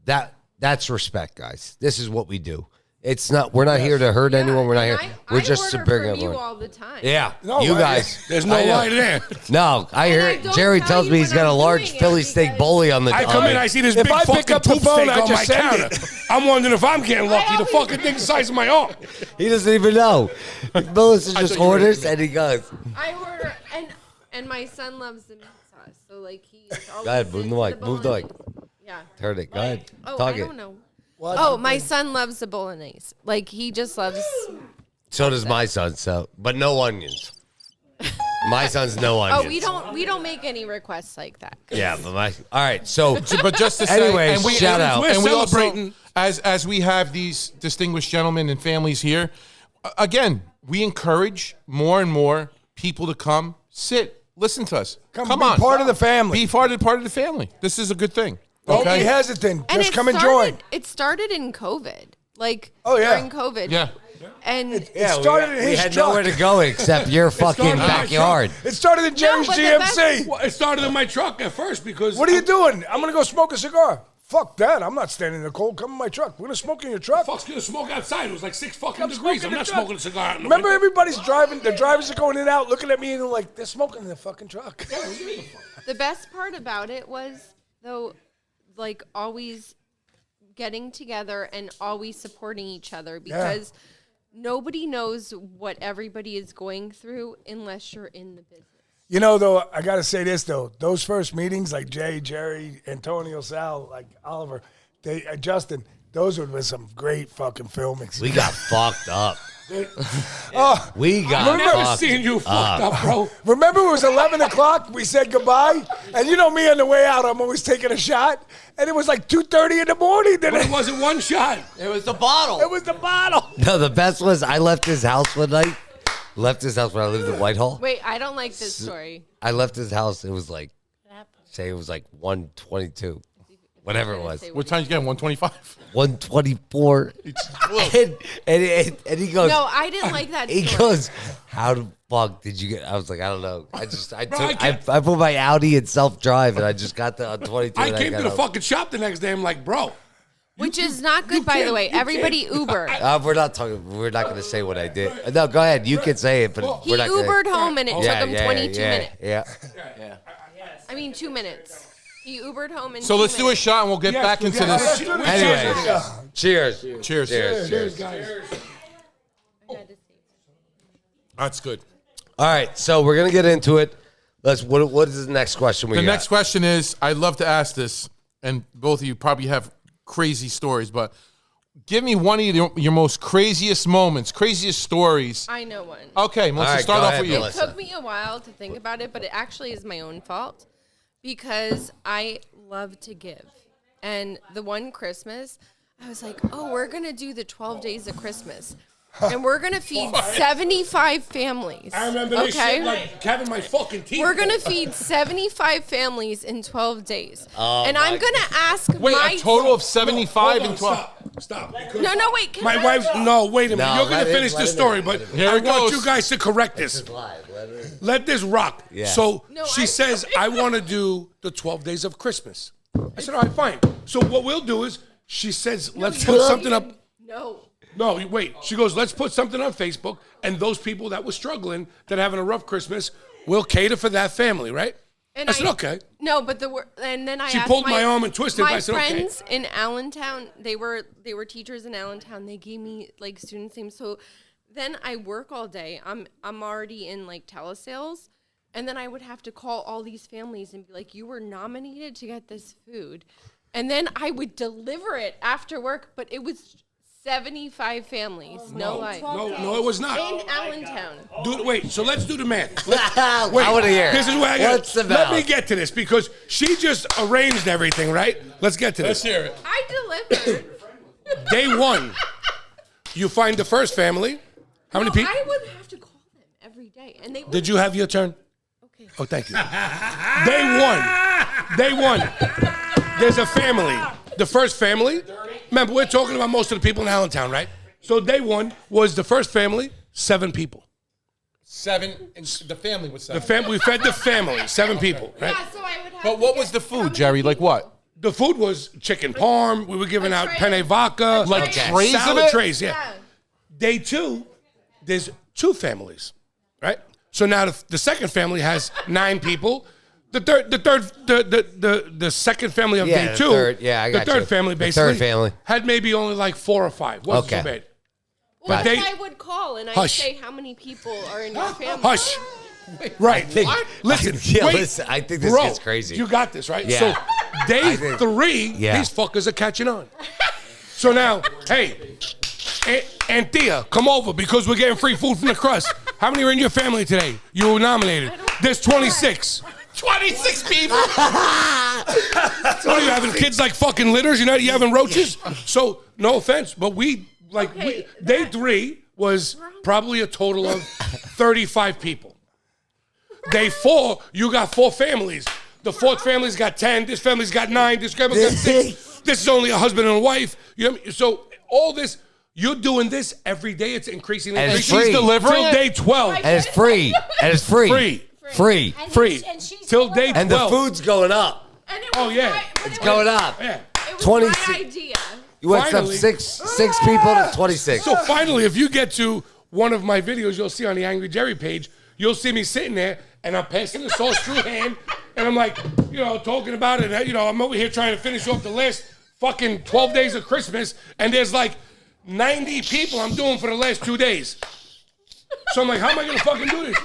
That's respect, guys. This is what we do. It's not. We're not here to hurt anyone. We're not here. We're just to order bring from everyone. you all the time. Yeah, No, you right. guys. There's no lie there. No, I And hear I it. don't Jerry tell tells you me he's when got a I'm large doing it Philly steak because- bully on the. I come in, I see this If big I pick fucking up the tube phone, steak I on just my send counter. it. I'm wondering if I'm getting lucky. The fucking thing's the size of my arm. He doesn't even know. Melissa just orders and he goes. I order, and my son loves the meat sauce, so like he is always. Go ahead, move the mic. Move the mic. Yeah. Turn it. Go ahead. Oh, Talk I it. don't know. Oh, my son loves the bolognese. Like he just loves. So does my son. So, but no onions. My son's no onions. Oh, we don't make any requests like that. Yeah, but my. All right. So, But just to say, anyways, and we, shout out. and we also, celebrating. as we have these distinguished gentlemen and families here, again, we encourage more and more people to come, sit, listen to us. Come be on, part of the family. Be part of the family. This is a good thing. Don't Okay. be hesitant. And Just it come and started- join. It started in COVID. Like yeah. during COVID. Yeah. And It started in we his had truck. nowhere to go except your fucking started in my backyard. It started in Jerry's but the GMC. Well, it started in my truck at first because. What are you doing? I'm going to go smoke a cigar. Fuck that. I'm not standing in the cold. Come in my truck. We're going to smoke in your truck. Fuck's gonna smoke outside? It was like 6 fucking I'm degrees. smoking I'm the not truck. smoking a cigar out in the Remember, winter. everybody's driving. The drivers are going in and out, looking at me, and they're like, they're smoking in the fucking truck. the best part about it was though, like always getting together and always supporting each other because nobody knows what everybody is going through unless you're in the business. You know, though, I got to say this, though. Those first meetings, like Jay, Jerry, Antonio, Sal, like Oliver, Justin, those were some great fucking filmings. We got fucked up. Oh, We got I've never fucked seen you fucked up, bro. remember it was 11 o'clock? We said goodbye. And you know me on the way out, I'm always taking a shot. And it was like 2:30 in the morning. Then But it wasn't one shot. It was the bottle. it was the bottle. No, the best was I left his house one night. Left his house when I lived in Whitehall. Wait, I don't like this story. I left his house. It was like, say it was like 1:22, whatever it was. What time you getting? 125. 1:24. and he goes. No, I didn't like that He story. goes, how the fuck did you get? I was like, I don't know. I can't- put my Audi in self drive and I just got the 22. I and came to got the out. fucking shop the next day. I'm like, bro. Which is not good, by the way. Everybody Uber. We're not talking. We're not going to say what I did. No, go ahead. You can say it, but He we're not. Ubered gonna, home and it took him 22 minutes. Yeah. I mean, 2 minutes. He Ubered home in So 2 let's do a minutes. shot and we'll get back into this. Anyways, cheers. Cheers. Cheers, guys. That's good. All right, so we're gonna get into it. What is the next question we The got? next question is, I'd love to ask this, and both of you probably have crazy stories, but give me one of your most craziest moments, craziest stories. I know one. Okay, Melissa, All right, start go off ahead, with you. Melissa. It took me a while to think about it, but it actually is my own fault because I love to give. And the one Christmas, I was like, oh, we're going to do the 12 days of Christmas. And we're going to feed 75 families. I remember this shit like having my fucking teeth. We're going to feed 75 families in 12 days. Oh, and I'm going to ask Wait, my... a total of 75 Hold on, and 12. Stop. No, wait. Can My I- wife's no. Wait a minute. No, You're gonna let it- finish let this it story, in, but let it in. Here I it want goes. you guys to correct this. Let this rock. Yeah. So No, she I- says, I want to do the 12 days of Christmas. I said, all right, fine. So what we'll do is, she says, let's put something up. No. No, wait. She goes, let's put something on Facebook, and those people that were struggling, that are having a rough Christmas, we'll cater for that family, right? And I said, okay. No, but and then I She asked pulled my arm and twisted it. My I said, okay. friends in Allentown, they were teachers in Allentown. They gave me like students' names. So then I work all day. I'm already in like telesales, and then I would have to call all these families and be like, "You were nominated to get this food," and then I would deliver it after work. But it was 75 families. No lie. No, it was not. In Allentown. Wait, so let's do the math. Wait, I want to hear. This is where I got. What's the Let me math? get to this because she just arranged everything, right? Let's get to this. Let's hear it. I delivered. Day one, you find the first family. How many people? I would have to call them every day, and they. Did you have your turn? Okay. Oh, thank you. Day one. there's a family. The first family, remember, we're talking about most of the people in Allentown, right? So day one was the first family, 7 people. 7, and the family was 7. We fed the family, 7 people, right? Yeah, so I would have But what was the food, Jerry? Like what? The food was chicken parm. We were giving out penne vodka. Like trays of salad it? trays, yeah. Day 2, there's 2 families, right? So now the second family has 9 people. The second family of day 2, the third family basically had maybe only like 4 or 5. Wasn't so bad. Well, then I would call and I'd say how many people are in your family. Hush. Right. Listen. Listen. I think this gets crazy. You got this, right? Yeah. So day 3, these fuckers are catching on. So now, hey, Aunt Thea, come over because we're getting free food from the Crust. How many are in your family today? You were nominated. There's 26. 26 people. What are you having? Kids like fucking litters? You having roaches? So no offense, but day 3 was probably a total of 35 people. Day 4, you got 4 families. The 4th family's got 10. This family's got 9. This family's got 6. This is only a husband and a wife. You know what I mean? So all this, you're doing this every day. It's increasing. And it's She's free. delivering till day 12. And it's free. And it's free. Free. Till day 12. And the food's going up. It's going up. Yeah. It was 20 my idea. You went from six people to 26. So finally, if you get to one of my videos, you'll see on the Angry Jerry page, you'll see me sitting there and I'm passing the sauce through hand and I'm like, talking about it. I'm over here trying to finish off the last fucking 12 days of Christmas and there's like 90 people I'm doing for the last 2 days. So I'm like, how am I going to fucking do this?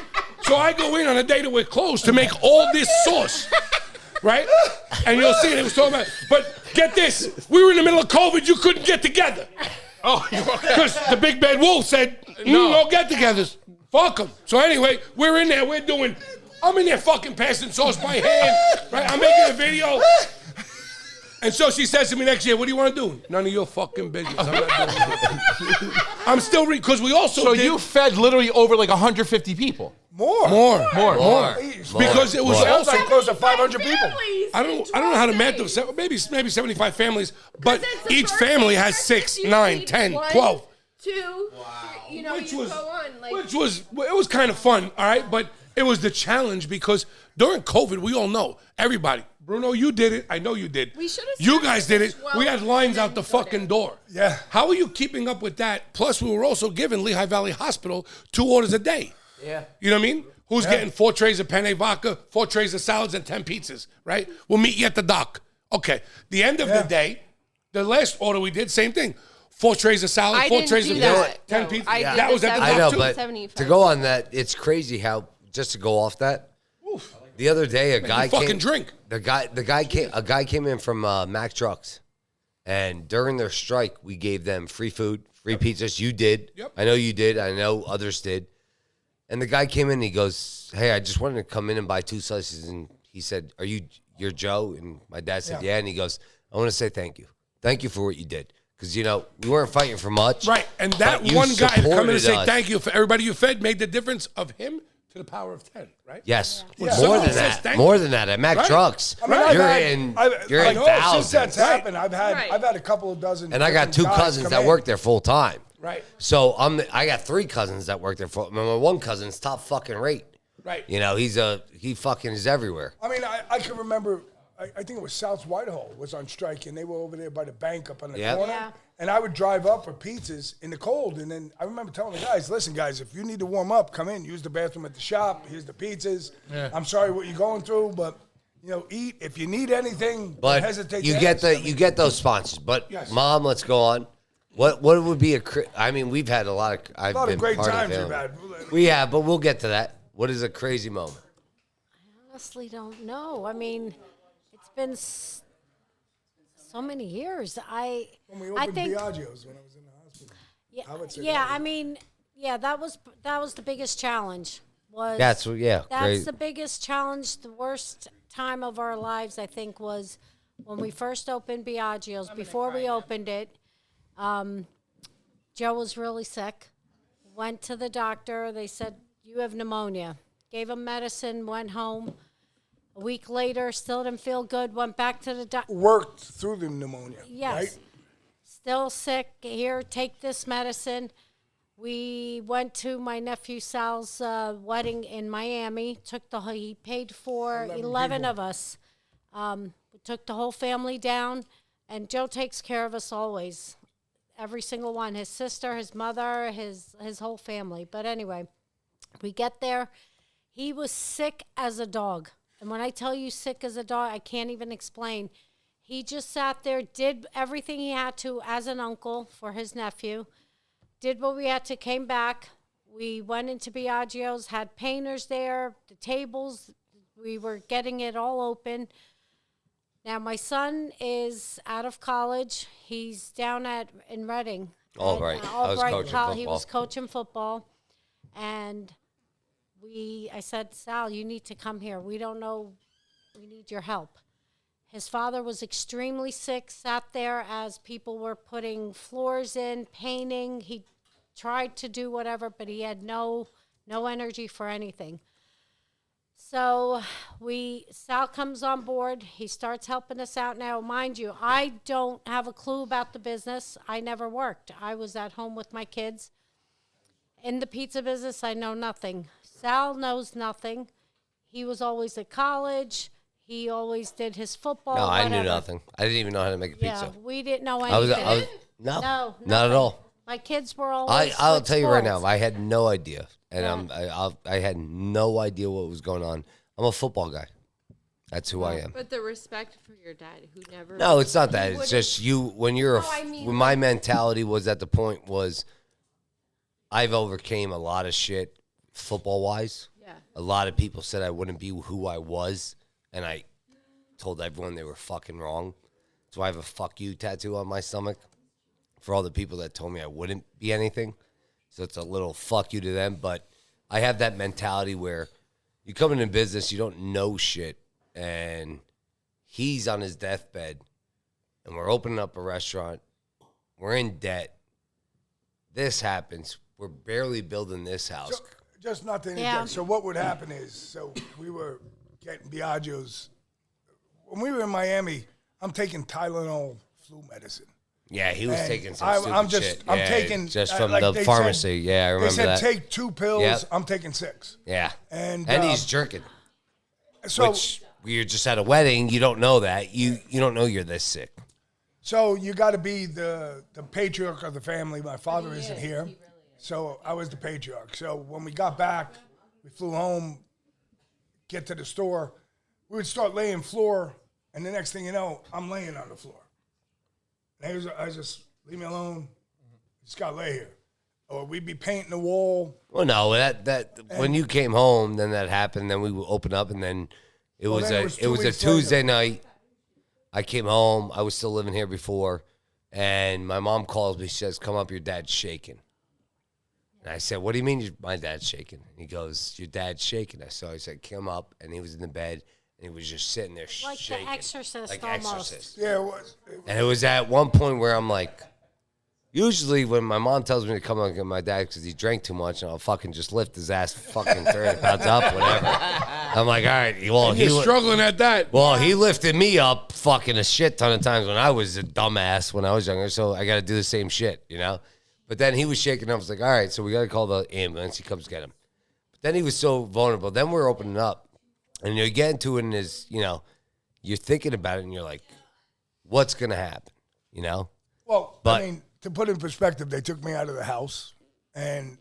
So I go in on a day that we're closed to make all this sauce, right? And you'll see it was talking about, but get this, we were in the middle of COVID, you couldn't get together. Oh, you okay? Because the big bad wolf said, no get-togethers. Fuck them. So anyway, we're in there, I'm in there fucking passing sauce by hand, right? I'm making a video. And so she says to me next year, what do you want to do? None of your fucking business. I'm not doing it. I'm still because we also So you fed literally over like 150 people. More. Because it was also close to 500 people. I don't know how to math those. Maybe 75 families, but each family has 6, 9, 10, 12. 2, Which you was, go on. it was kind of fun, all right? But it was the challenge because during COVID, we all know, everybody, Bruno, you did it. I know you did. We should have. You guys did it. We had lines out the fucking door. Yeah. How are you keeping up with that? Plus, we were also giving Lehigh Valley Hospital 2 orders a day. Yeah. You know what I mean? Who's getting 4 trays of penne vodka, 4 trays of salads, and 10 pizzas, right? We'll meet you at the dock. Okay. The end of the day, the last order we did, same thing. 4 trays of salad, I 4 didn't trays do of that. 10 No, pizzas. I did That the was at the I dock know, too. but 75. to go on that, it's crazy how, just to go off that, the other day a guy fucking drink. A guy came in from Mac Trucks, and during their strike, we gave them free food, free pizzas. You did. Yep. I know you did. I know others did. And the guy came in and he goes, hey, I just wanted to come in and buy 2 slices. And he said, you're Joe? And my dad said, yeah. And he goes, I want to say thank you. Thank you for what you did. Because, we weren't fighting for much. Right. And that one guy to come in and say thank you for everybody you fed made the difference of him to the power of 10, right? Yes. When More someone than says that. thank More you. than that. At Mac Right. Trucks, I mean, you're in thousands. Since that's happened, I've Right. had a couple of dozen. And I got 2 different guys cousins come that in. work there full time. Right. So I got 3 cousins that work there full. My one cousin's top fucking rate. Right. He fucking is everywhere. I mean, I can remember, I think it was South Whitehall was on strike, and they were over there by the bank up on the Yep. corner. Yeah. And I would drive up for pizzas in the cold. And then I remember telling the guys, listen, guys, if you need to warm up, come in, use the bathroom at the shop. Here's the pizzas. Yeah. I'm sorry what you're going through, but, eat. If you need anything, don't But hesitate you to get ask. you get those sponsors. But Yes. Mom, let's go on. What would be we've had a lot of A lot of great times we've had. We have, but we'll get to that. What is a crazy moment? I honestly don't know. I mean, it's been so many years. When we I opened think, Biaggios when I was in the hospital. I would say yeah. that. I mean, yeah. That was the biggest challenge. That's great. the biggest challenge. The worst time of our lives, I think, was when we first opened Biaggios. Before we opened it, Joe was really sick. Went to the doctor. They said, you have pneumonia. Gave him medicine, went home. A week later, still didn't feel good. Went back to the doctor. Worked through the pneumonia. Yes. Right? Still sick. Here, take this medicine. We went to my nephew Sal's wedding in Miami. He paid for 11 of us. We took the whole family down, and Joe takes care of us always. Every single one. His sister, his mother, his whole family. But anyway, we get there. He was sick as a dog. And when I tell you sick as a dog, I can't even explain. He just sat there, did everything he had to as an uncle for his nephew, did what we had to, came back. We went into Biaggios, had painters there, the tables, we were getting it all open. Now, my son is out of college. He's down in Reading. Albright. I was coaching football. He was coaching football. And I said, Sal, you need to come here. We don't know. We need your help. His father was extremely sick, sat there as people were putting floors in, painting. He tried to do whatever, but he had no energy for anything. So Sal comes on board. He starts helping us out. Now, mind you, I don't have a clue about the business. I never worked. I was at home with my kids. In the pizza business, I know nothing. Sal knows nothing. He was always at college. He always did his football. No, I whatever. knew nothing. I didn't even know how to make a pizza. Yeah, we didn't know anything. No, not nothing. at all. My kids were always I'll with tell you right sports. now, I had no idea, and I had no idea what was going on. I'm a football guy. That's who I am. But the respect for your dad, who never. No, it's not that. It's just you. When you're when my like- mentality was at the point was, I've overcame a lot of shit football wise. Yeah. A lot of people said I wouldn't be who I was, and I told everyone they were fucking wrong. So I have a "fuck you" tattoo on my stomach for all the people that told me I wouldn't be anything. So it's a little fuck you to them. But I have that mentality where you come into business, you don't know shit, and he's on his deathbed, and we're opening up a restaurant. We're in debt. This happens. We're barely building this house. So, just nothing. Yeah. So what would happen is, so we were getting Biaggios. When we were in Miami, I'm taking Tylenol flu medicine. Yeah, he was And taking some I'm stupid shit. I'm Yeah, taking just from like the they pharmacy. Said, Yeah, I remember they said that. take 2 pills. Yep. I'm taking 6. Yeah, And he's drinking. So Which you're just at a wedding. You don't know that. You don't know you're this sick. So you got to be the patriarch of the family. My father isn't here, so I was the patriarch. So when we got back, we flew home, get to the store. We would start laying floor, and the next thing you know, I'm laying on the floor. And I was just, leave me alone. Just got to lay here. Or we'd be painting the wall. Well, no, that when you came home, then that happened. Then we would open up, and then it was then a it was 2 a weeks Tuesday later. night. I came home. I was still living here before, and my mom calls me. She says, "Come up, your dad's shaking." And I said, "What do you mean my dad's shaking?" And he goes, "Your dad's shaking." So I said, "Come up," and he was in the bed, and he was just sitting there Like shaking, the Exorcist like almost. Exorcist. Yeah, it was. And it was at one point where I'm like, usually when my mom tells me to come and get my dad because he drank too much, and I'll fucking just lift his ass fucking 30 pounds up, whatever. I'm like, all right, well, You're struggling at that. well, he lifted me up fucking a shit ton of times when I was a dumbass when I was younger, so I got to do the same shit, you know? But then he was shaking up. I was like, all right, so we got to call the ambulance. He comes get him. But then he was so vulnerable. Then we're opening up, and you get into it, and you're thinking about it, and you're like, what's going to happen, you know? Well, But- I mean, to put in perspective, they took me out of the house, and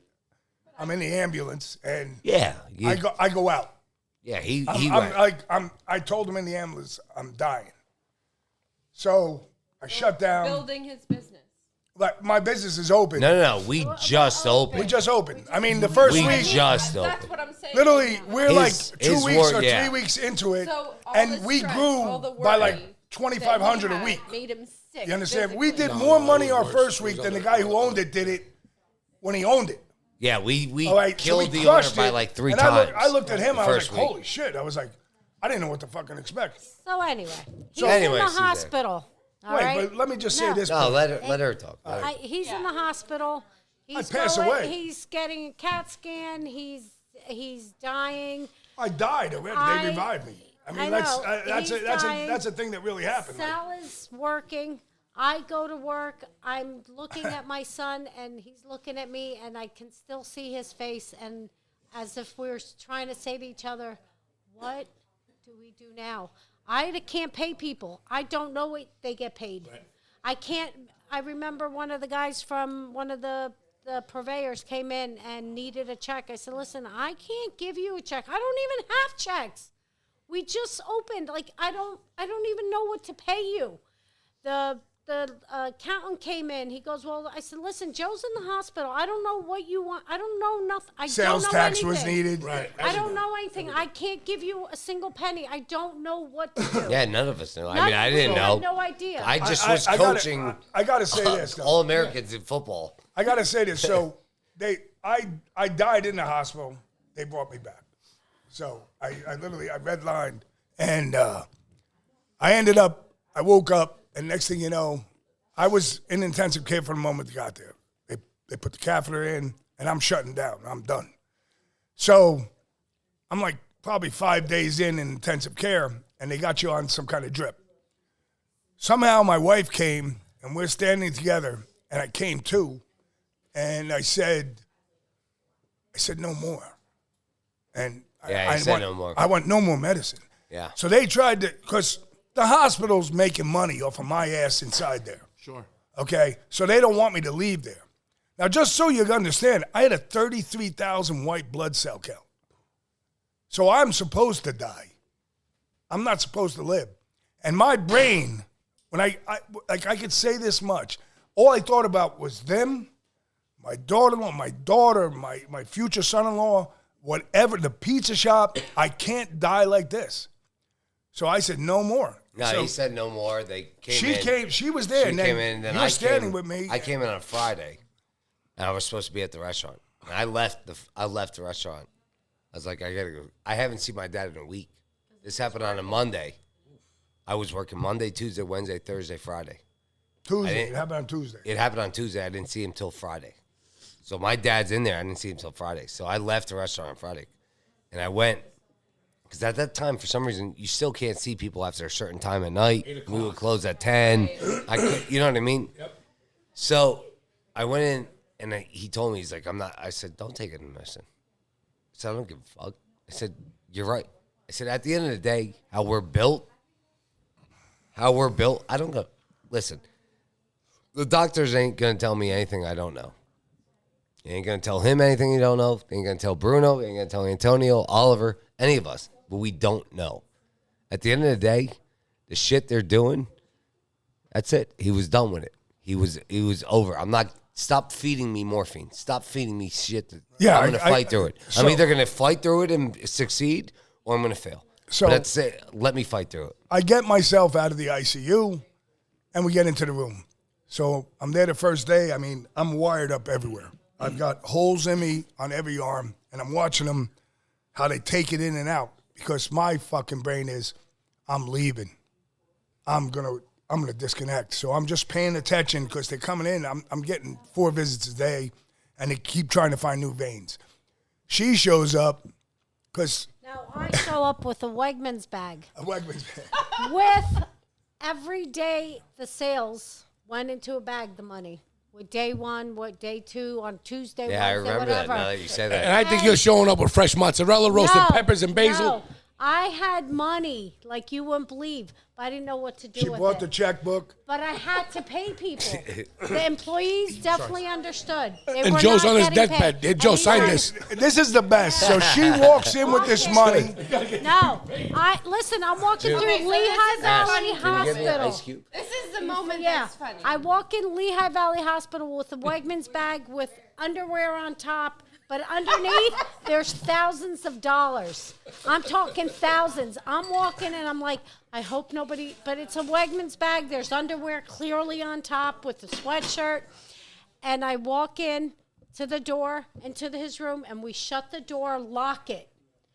I'm in the ambulance, and Yeah. I go out. Yeah, he I told him in the ambulance, I'm dying. So I shut down. Building his business. Like my business is open. No, we just opened. We just opened. I mean, the first We week, just That's opened. what I'm saying. literally, we're like His 2 weeks or work, 3 weeks into it, So all and the we stress, grew all the by like worry 2,500 that a he week. had made him sick. You understand? We physically. did more money our first week than the guy who owned it did it when he owned it. Yeah, we All right, killed so we the owner crushed by it, like 3 and times. I looked at him. the I was first like, week. "Holy shit!" I was like, "I didn't know what to fucking expect." So anyway, he's So in anyway, the Suzanne. hospital. All Wait, right? but let me just say No. this. No, let her talk. Let her- He's in the hospital. He's pass away. He's getting a CAT scan. He's dying. I died. They revived me. I mean, I that's know. that's a thing that really happened. Sal is working. I go to work. I'm looking at my son, and he's looking at me, and I can still see his face, and as if we're trying to say to each other, what do we do now? I can't pay people. I don't know what they get paid. Right. I can't. I remember one of the guys from one of the purveyors came in and needed a check. I said, listen, I can't give you a check. I don't even have checks. We just opened. Like, I don't even know what to pay you. The accountant came in. He goes, well, I said, listen, Joe's in the hospital. I don't know what you want. I don't know nothing. Sales don't know tax anything. was needed. Right. I don't know anything. I can't give you a single penny. I don't know what to do. Yeah, none of us knew. I mean, I didn't know. I had no idea. I just was coaching I gotta say this, though. all Americans in football. I gotta say this. So I died in the hospital. They brought me back. So I redlined, and I woke up, and next thing you know, I was in intensive care from the moment they got there. They put the catheter in, and I'm shutting down. I'm done. So I'm like probably 5 days in intensive care, and they got you on some kind of drip. Somehow my wife came, and we're standing together, and I came to, and I said, no more. And I said no more. I want no more medicine. Yeah. So they tried to, because the hospital's making money off of my ass inside there. Sure. Okay? So they don't want me to leave there. Now, just so you understand, I had a 33,000 white blood cell count. So I'm supposed to die. I'm not supposed to live. And my brain, when I could say this much, all I thought about was them, my daughter-in-law, my daughter, my future son-in-law, whatever, the pizza shop. I can't die like this. So I said, no more. No, so he said no more. They came she in. came. She was there. She and came in, and then you were standing with me. I came in on a Friday, and I was supposed to be at the restaurant. And I left the restaurant. I was like, I gotta go. I haven't seen my dad in a week. This happened on a Monday. I was working Monday, Tuesday, Wednesday, Thursday, Friday. Tuesday. It happened on Tuesday. It happened on Tuesday. I didn't see him till Friday. So my dad's in there. I didn't see him till Friday. So I left the restaurant on Friday, and I went. Because at that time, for some reason, you still can't see people after a certain time at night. We would close at 10. You know what I mean? Yep. So I went in, and he told me, he's like, I'm not. I said, don't take it in medicine. I said, I don't give a fuck. I said, you're right. I said, at the end of the day, how we're built, I don't go. Listen, the doctors ain't going to tell me anything I don't know. They ain't going to tell him anything you don't know. They ain't going to tell Bruno. They ain't going to tell Antonio, Oliver, any of us. But we don't know. At the end of the day, the shit they're doing, that's it. He was done with it. He was over. I'm not. Stop feeding me morphine. Stop feeding me shit. I'm going to fight through it. I'm either going to fight through it and succeed, or I'm going to fail. So that's it. Let me fight through it. I get myself out of the ICU, and we get into the room. So I'm there the first day. I mean, I'm wired up everywhere. I've got holes in me on every arm, and I'm watching them, how they take it in and out, because my fucking brain is, I'm leaving. I'm gonna disconnect. So I'm just paying attention because they're coming in. I'm getting 4 visits a day, and they keep trying to find new veins. She shows up because... Now, I show up with a Wegmans bag. A Wegmans bag. With every day the sales went into a bag, the money. With day 1, what day 2, on Tuesday, Yeah, Wednesday, I remember whatever. that now that you say that. And I think you're showing up with fresh mozzarella, roasted peppers, and basil. No, I had money like you wouldn't believe, but I didn't know what to do She with bought it. the checkbook. But I had to pay people. The employees definitely understood. They And were Joe's not on his getting deathbed. paid. Hey, Joe, And sign he this. This is the best. So she walks in with this money. No, I'm walking through Lehigh Valley Hospital. This is the moment Yeah, that's funny. I walk in Lehigh Valley Hospital with a Wegmans bag with underwear on top, but underneath there's thousands of dollars. I'm talking thousands. I'm walking and I'm like, I hope nobody, but it's a Wegmans bag. There's underwear clearly on top with a sweatshirt. And I walk in to the door, into his room, and we shut the door, lock it.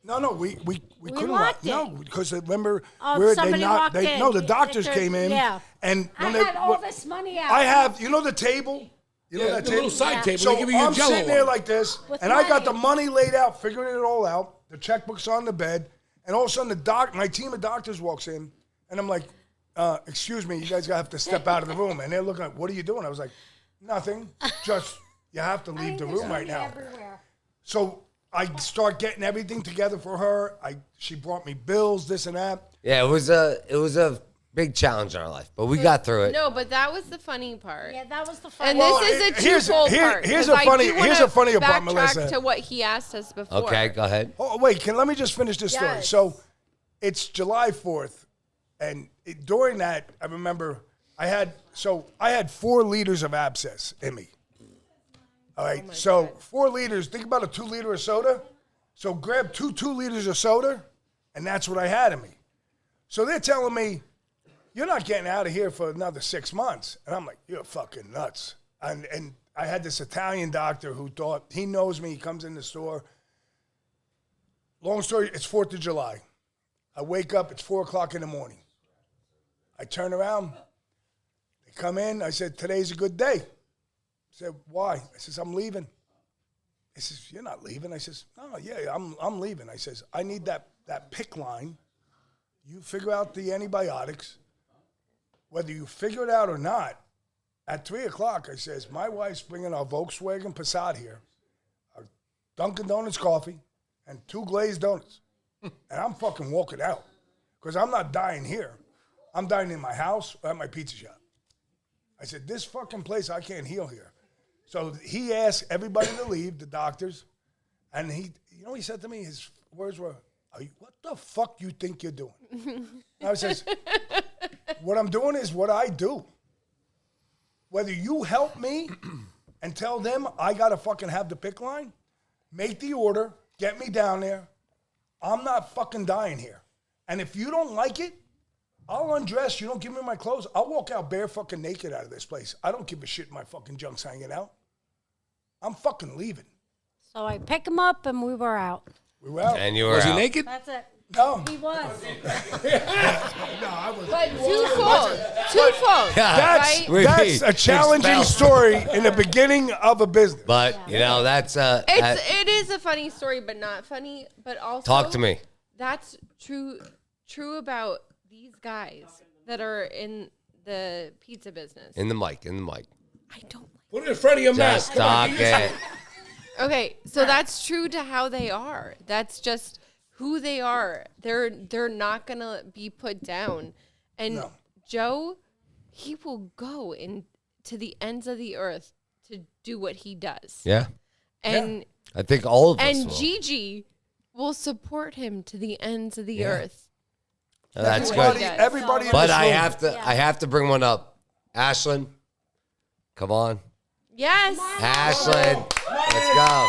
No, we couldn't locked it. No, because remember, somebody walked in. No, the doctors came in. Yeah. And I when had all this money out. I have, the table? You know that the table? little side table. So They give you your I'm Jell-O sitting there one. like this, With and I got money. the money laid out, figuring it all out. The checkbook's on the bed, And all of a sudden, my team of doctors walks in, and I'm like, excuse me, you guys have to step out of the room. And they're looking like, what are you doing? I was like, nothing. Just, you have to leave the room right now. Everywhere. So I start getting everything together for her. She brought me bills, this and that. Yeah, it was a big challenge in our life, but we got through it. No, but that was the funny part. Yeah, that was the fun. And Well, this is a here's- twofold here- part. here's 'cause a I funny- do here's wanna a funnier part, backtrack Melissa. to what he asked us before. Okay, go ahead. Oh, wait, let me just finish this story. Yes. So it's July 4th, and during that, I remember I had 4 liters of abscess in me. All right, 4 liters, think about a 2 liter of soda. So grab 2 liters of soda, and that's what I had in me. So they're telling me, you're not getting out of here for another 6 months. And I'm like, you're fucking nuts. And I had this Italian doctor who thought, he knows me, he comes in the store. Long story, it's 4th of July. I wake up, it's 4 o'clock in the morning. I turn around, they come in, I said, today's a good day. I said, why? I says, I'm leaving. He says, you're not leaving. I says, no, yeah, I'm leaving. I says, I need that pick line. You figure out the antibiotics. Whether you figure it out or not, at 3 o'clock, I says, my wife's bringing our Volkswagen Passat here, a Dunkin' Donuts coffee, and 2 glazed donuts. And I'm fucking walking out because I'm not dying here. I'm dying in my house or at my pizza shop. I said, this fucking place, I can't heal here. So he asked everybody to leave, the doctors, and he said to me, his words were, what the fuck you think you're doing? And I says, what I'm doing is what I do. Whether you help me and tell them I got to fucking have the pick line, make the order, get me down there, I'm not fucking dying here. And if you don't like it, I'll undress. You don't give me my clothes. I'll walk out bare fucking naked out of this place. I don't give a shit my fucking junk's hanging out. I'm fucking leaving. So I pick him up and we were out. We were out. And you were Was he out. naked? That's it. No. He was. No, I was. But twofold. That's, right? that's a challenging Expel. story in the beginning of a business. But, that's... It is a funny story, but not funny. But also, talk to me. That's true about these guys that are in the pizza business. In the mic. I don't like. Put it in front of your mouth. Just talk it. Okay, so that's true to how they are. That's just who they are. They're not gonna be put down. And No. Joe, he will go to the ends of the earth to do what he does. Yeah. And I think all of us and will. GiGi will support him to the ends of the earth. That's Everybody, good. everybody in But this room. I have to bring one up. Ashlyn, come on. Yes. Ashlyn, let's go.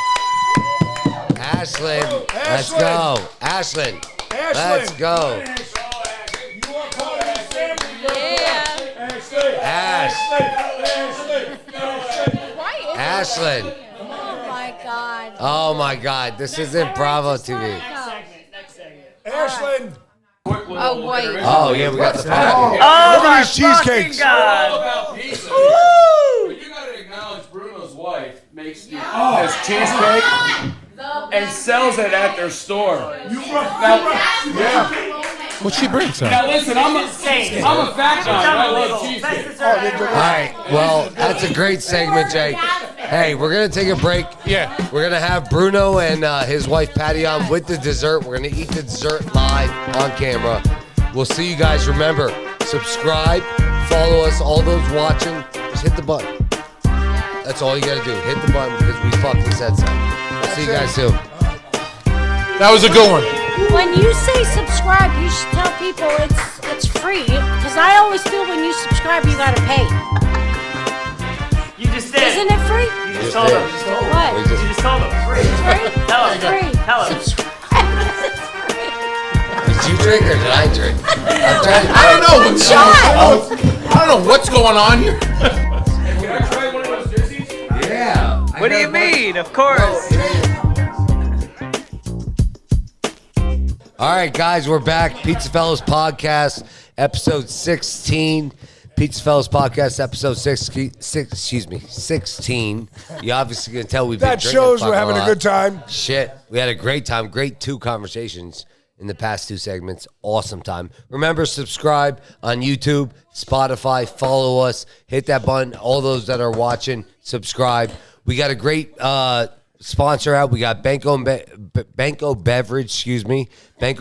Ashlyn, let's go. Ashlyn, let's go. You are part of this family, girl. Yeah. Ashlyn. Oh my God. Oh my God, this isn't Bravo TV. Ashlyn. Oh, white. Oh yeah, we got the fire. Oh, look at these cheesecakes. About pizza. But you gotta acknowledge Bruno's wife makes this cheesecake and sells it at their store. What she brings Now up? listen, I'm a fat guy. I love cheesecake. All right, well, that's a great segment, Jay. Hey, we're going to take a break. Yeah. We're going to have Bruno and his wife Patty on with the dessert. We're going to eat the dessert live on camera. We'll see you guys. Remember, subscribe, follow us, all those watching. Just hit the button. That's all you got to do. Hit the button because we fucking said so. We'll see you guys soon. That was a good one. When you say subscribe, you should tell people it's free. Because I always feel when you subscribe, you gotta pay. You just did. Isn't it free? You just told them. What? We You just told them. Free. Free? Tell It's them. free. Tell them. Did you drink or did I drink? I'm trying to I don't know. I don't know what's going on here. Can I try one of those jerseys? Yeah. What do you mean? Of course. All right, guys, we're back. Pizzafellas Podcast, episode 16. Pizzafellas Podcast, episode 16. You obviously can tell we've been That drinking shows fucking we're having a lot. good time. Shit, we had a great time. Great 2 conversations in the past 2 segments. Awesome time. Remember, subscribe on YouTube, Spotify, follow us, hit that button. All those that are watching, subscribe. We got a great sponsor out. We got Banco Beverage, Banco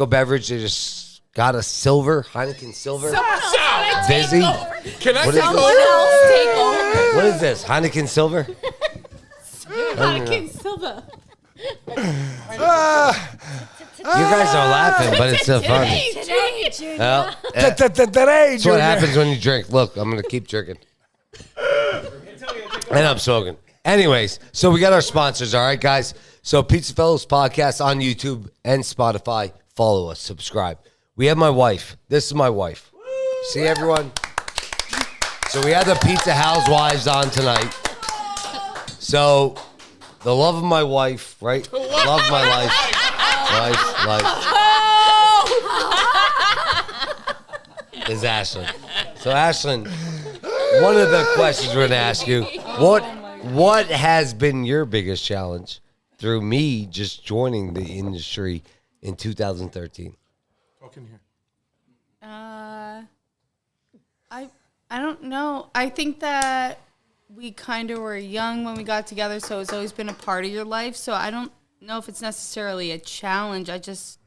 Beverage, they just got a silver, Heineken silver. Busy. Can I What take is over? Take over. What is this? Heineken silver? Heineken Silva. You guys are laughing, but it's so funny. Today, Junior. Well, Today, that's what Junior. happens when you drink. Look, I'm going to keep drinking. And I'm smoking. Anyways, so we got our sponsors, all right, guys? So Pizzafellas Podcast on YouTube and Spotify. Follow us, subscribe. We have my wife. This is my wife. See, everyone? So we had the Pizza Housewives on tonight. So the love of my wife, right? Love of my life. Life. Is Ashlyn. So Ashlyn, one of the questions we're going to ask you, what has been your biggest challenge through me just joining the industry in 2013? Talk in here. I don't know. I think that we kind of were young when we got together, so it's always been a part of your life. So I don't know if it's necessarily a challenge. I just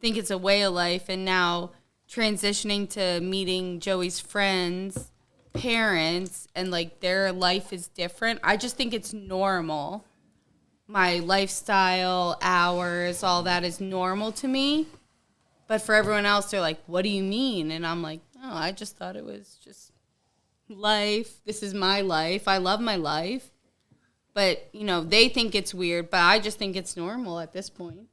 think it's a way of life. And now transitioning to meeting Joey's friends, parents, and like their life is different. I just think it's normal. My lifestyle, hours, all that is normal to me. But for everyone else, they're like, what do you mean? And I'm like, oh, I just thought it was just life. This is my life. I love my life. But, you know, they think it's weird, but I just think it's normal at this point.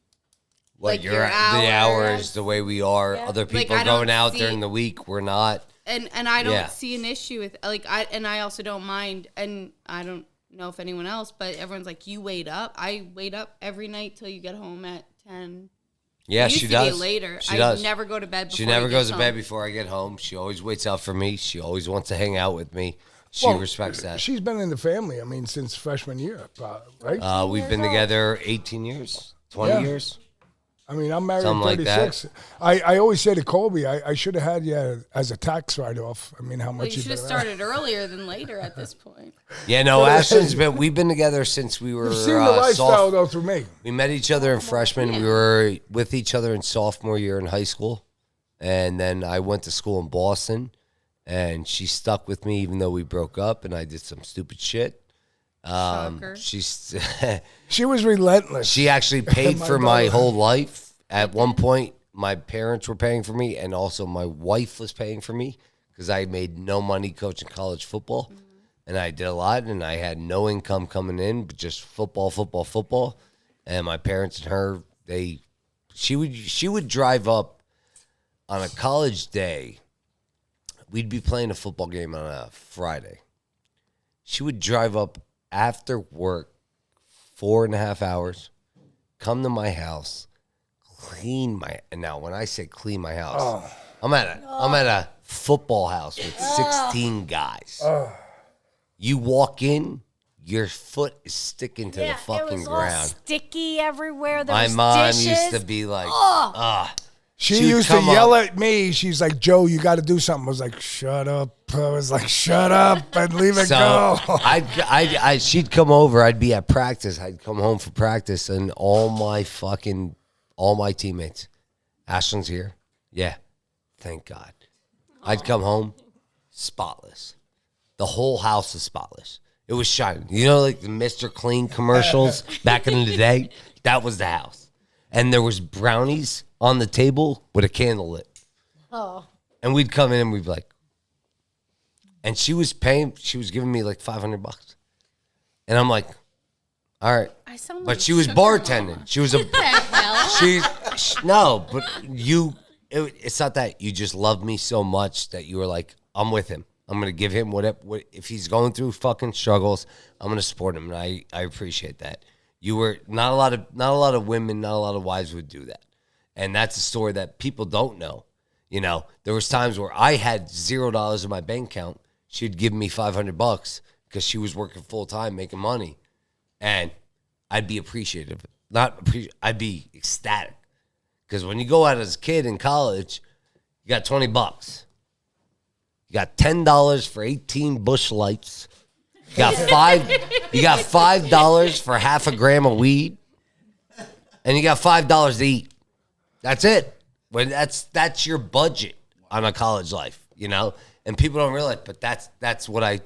What, like your your the hours. hours, the way we are. Yeah. Other Like, people I are going don't out see- during the week. We're not. And I don't Yeah. see an issue with, like, I also don't mind, and I don't know if anyone else, but everyone's like, you wait up. I wait up every night till you get home at 10. Yeah, It used she to does. Be later. She I does. never go to bed before She never he goes gets to bed home. before I get home. She always waits out for me. She always wants to hang out with me. She Well, respects that. She's been in the family, I mean, since freshman year, right? We've been together 18 years, 20 Yeah. years. I mean, I'm married Something like 36. I always say to Colby, I should have had you as a tax write-off. I mean, how Well, much you should have been started earlier than later at this point. Yeah, no, Ashlyn's been. We've been together since we were. You've seen the lifestyle, though, through me. We met each other in freshman. We were with each other in sophomore year in high school, and then I went to school in Boston, and she stuck with me even though we broke up, and I did some stupid shit. Shocker. She was relentless. She actually paid My for my daughter. whole life. At one point, my parents were paying for me, and also my wife was paying for me because I made no money coaching college football. And I did a lot, and I had no income coming in, but just football. And my parents and her, she would drive up on a college day. We'd be playing a football game on a Friday. She would drive up after work, 4.5 hours, come to my house, clean my. And now, when I say clean my house, I'm at a football house with 16 guys. You walk in, your foot is sticking to the It fucking was all ground. sticky everywhere. There My was mom dishes. used to be like, She She'd used to come yell up. at me. She's like, Joe, you got to do something. I was like, shut up. I was like, shut up and leave it So go. she'd come over. I'd be at practice. I'd come home from practice, and all my teammates. Ashlyn's here. Yeah, thank God. I'd come home, spotless. The whole house is spotless. It was shining. You know, like the Mr. Clean commercials back in the day. That was the house, and there was brownies on the table with a candle lit. Oh. And we'd come in and we'd be like, and she was giving me like $500. And I'm like, all right. I sound But like she was sugar bartending. mom. She was a, What the hell? no, but it's not that. You just love me so much that you were like, I'm with him. I'm going to give him what if he's going through fucking struggles, I'm going to support him. And I appreciate that. You were not a lot of women, not a lot of wives would do that. And that's a story that people don't know. You know, there was times where I had $0 in my bank account. She'd give me $500 because she was working full time, making money, and I'd be appreciative. I'd be ecstatic Because when you go out as a kid in college, you got $20. You got $10 for 18 Bush Lights. You got $5 for half a gram of weed. And you got $5 to eat. That's it. When that's your budget on a college life, you know? And people don't realize, but that's what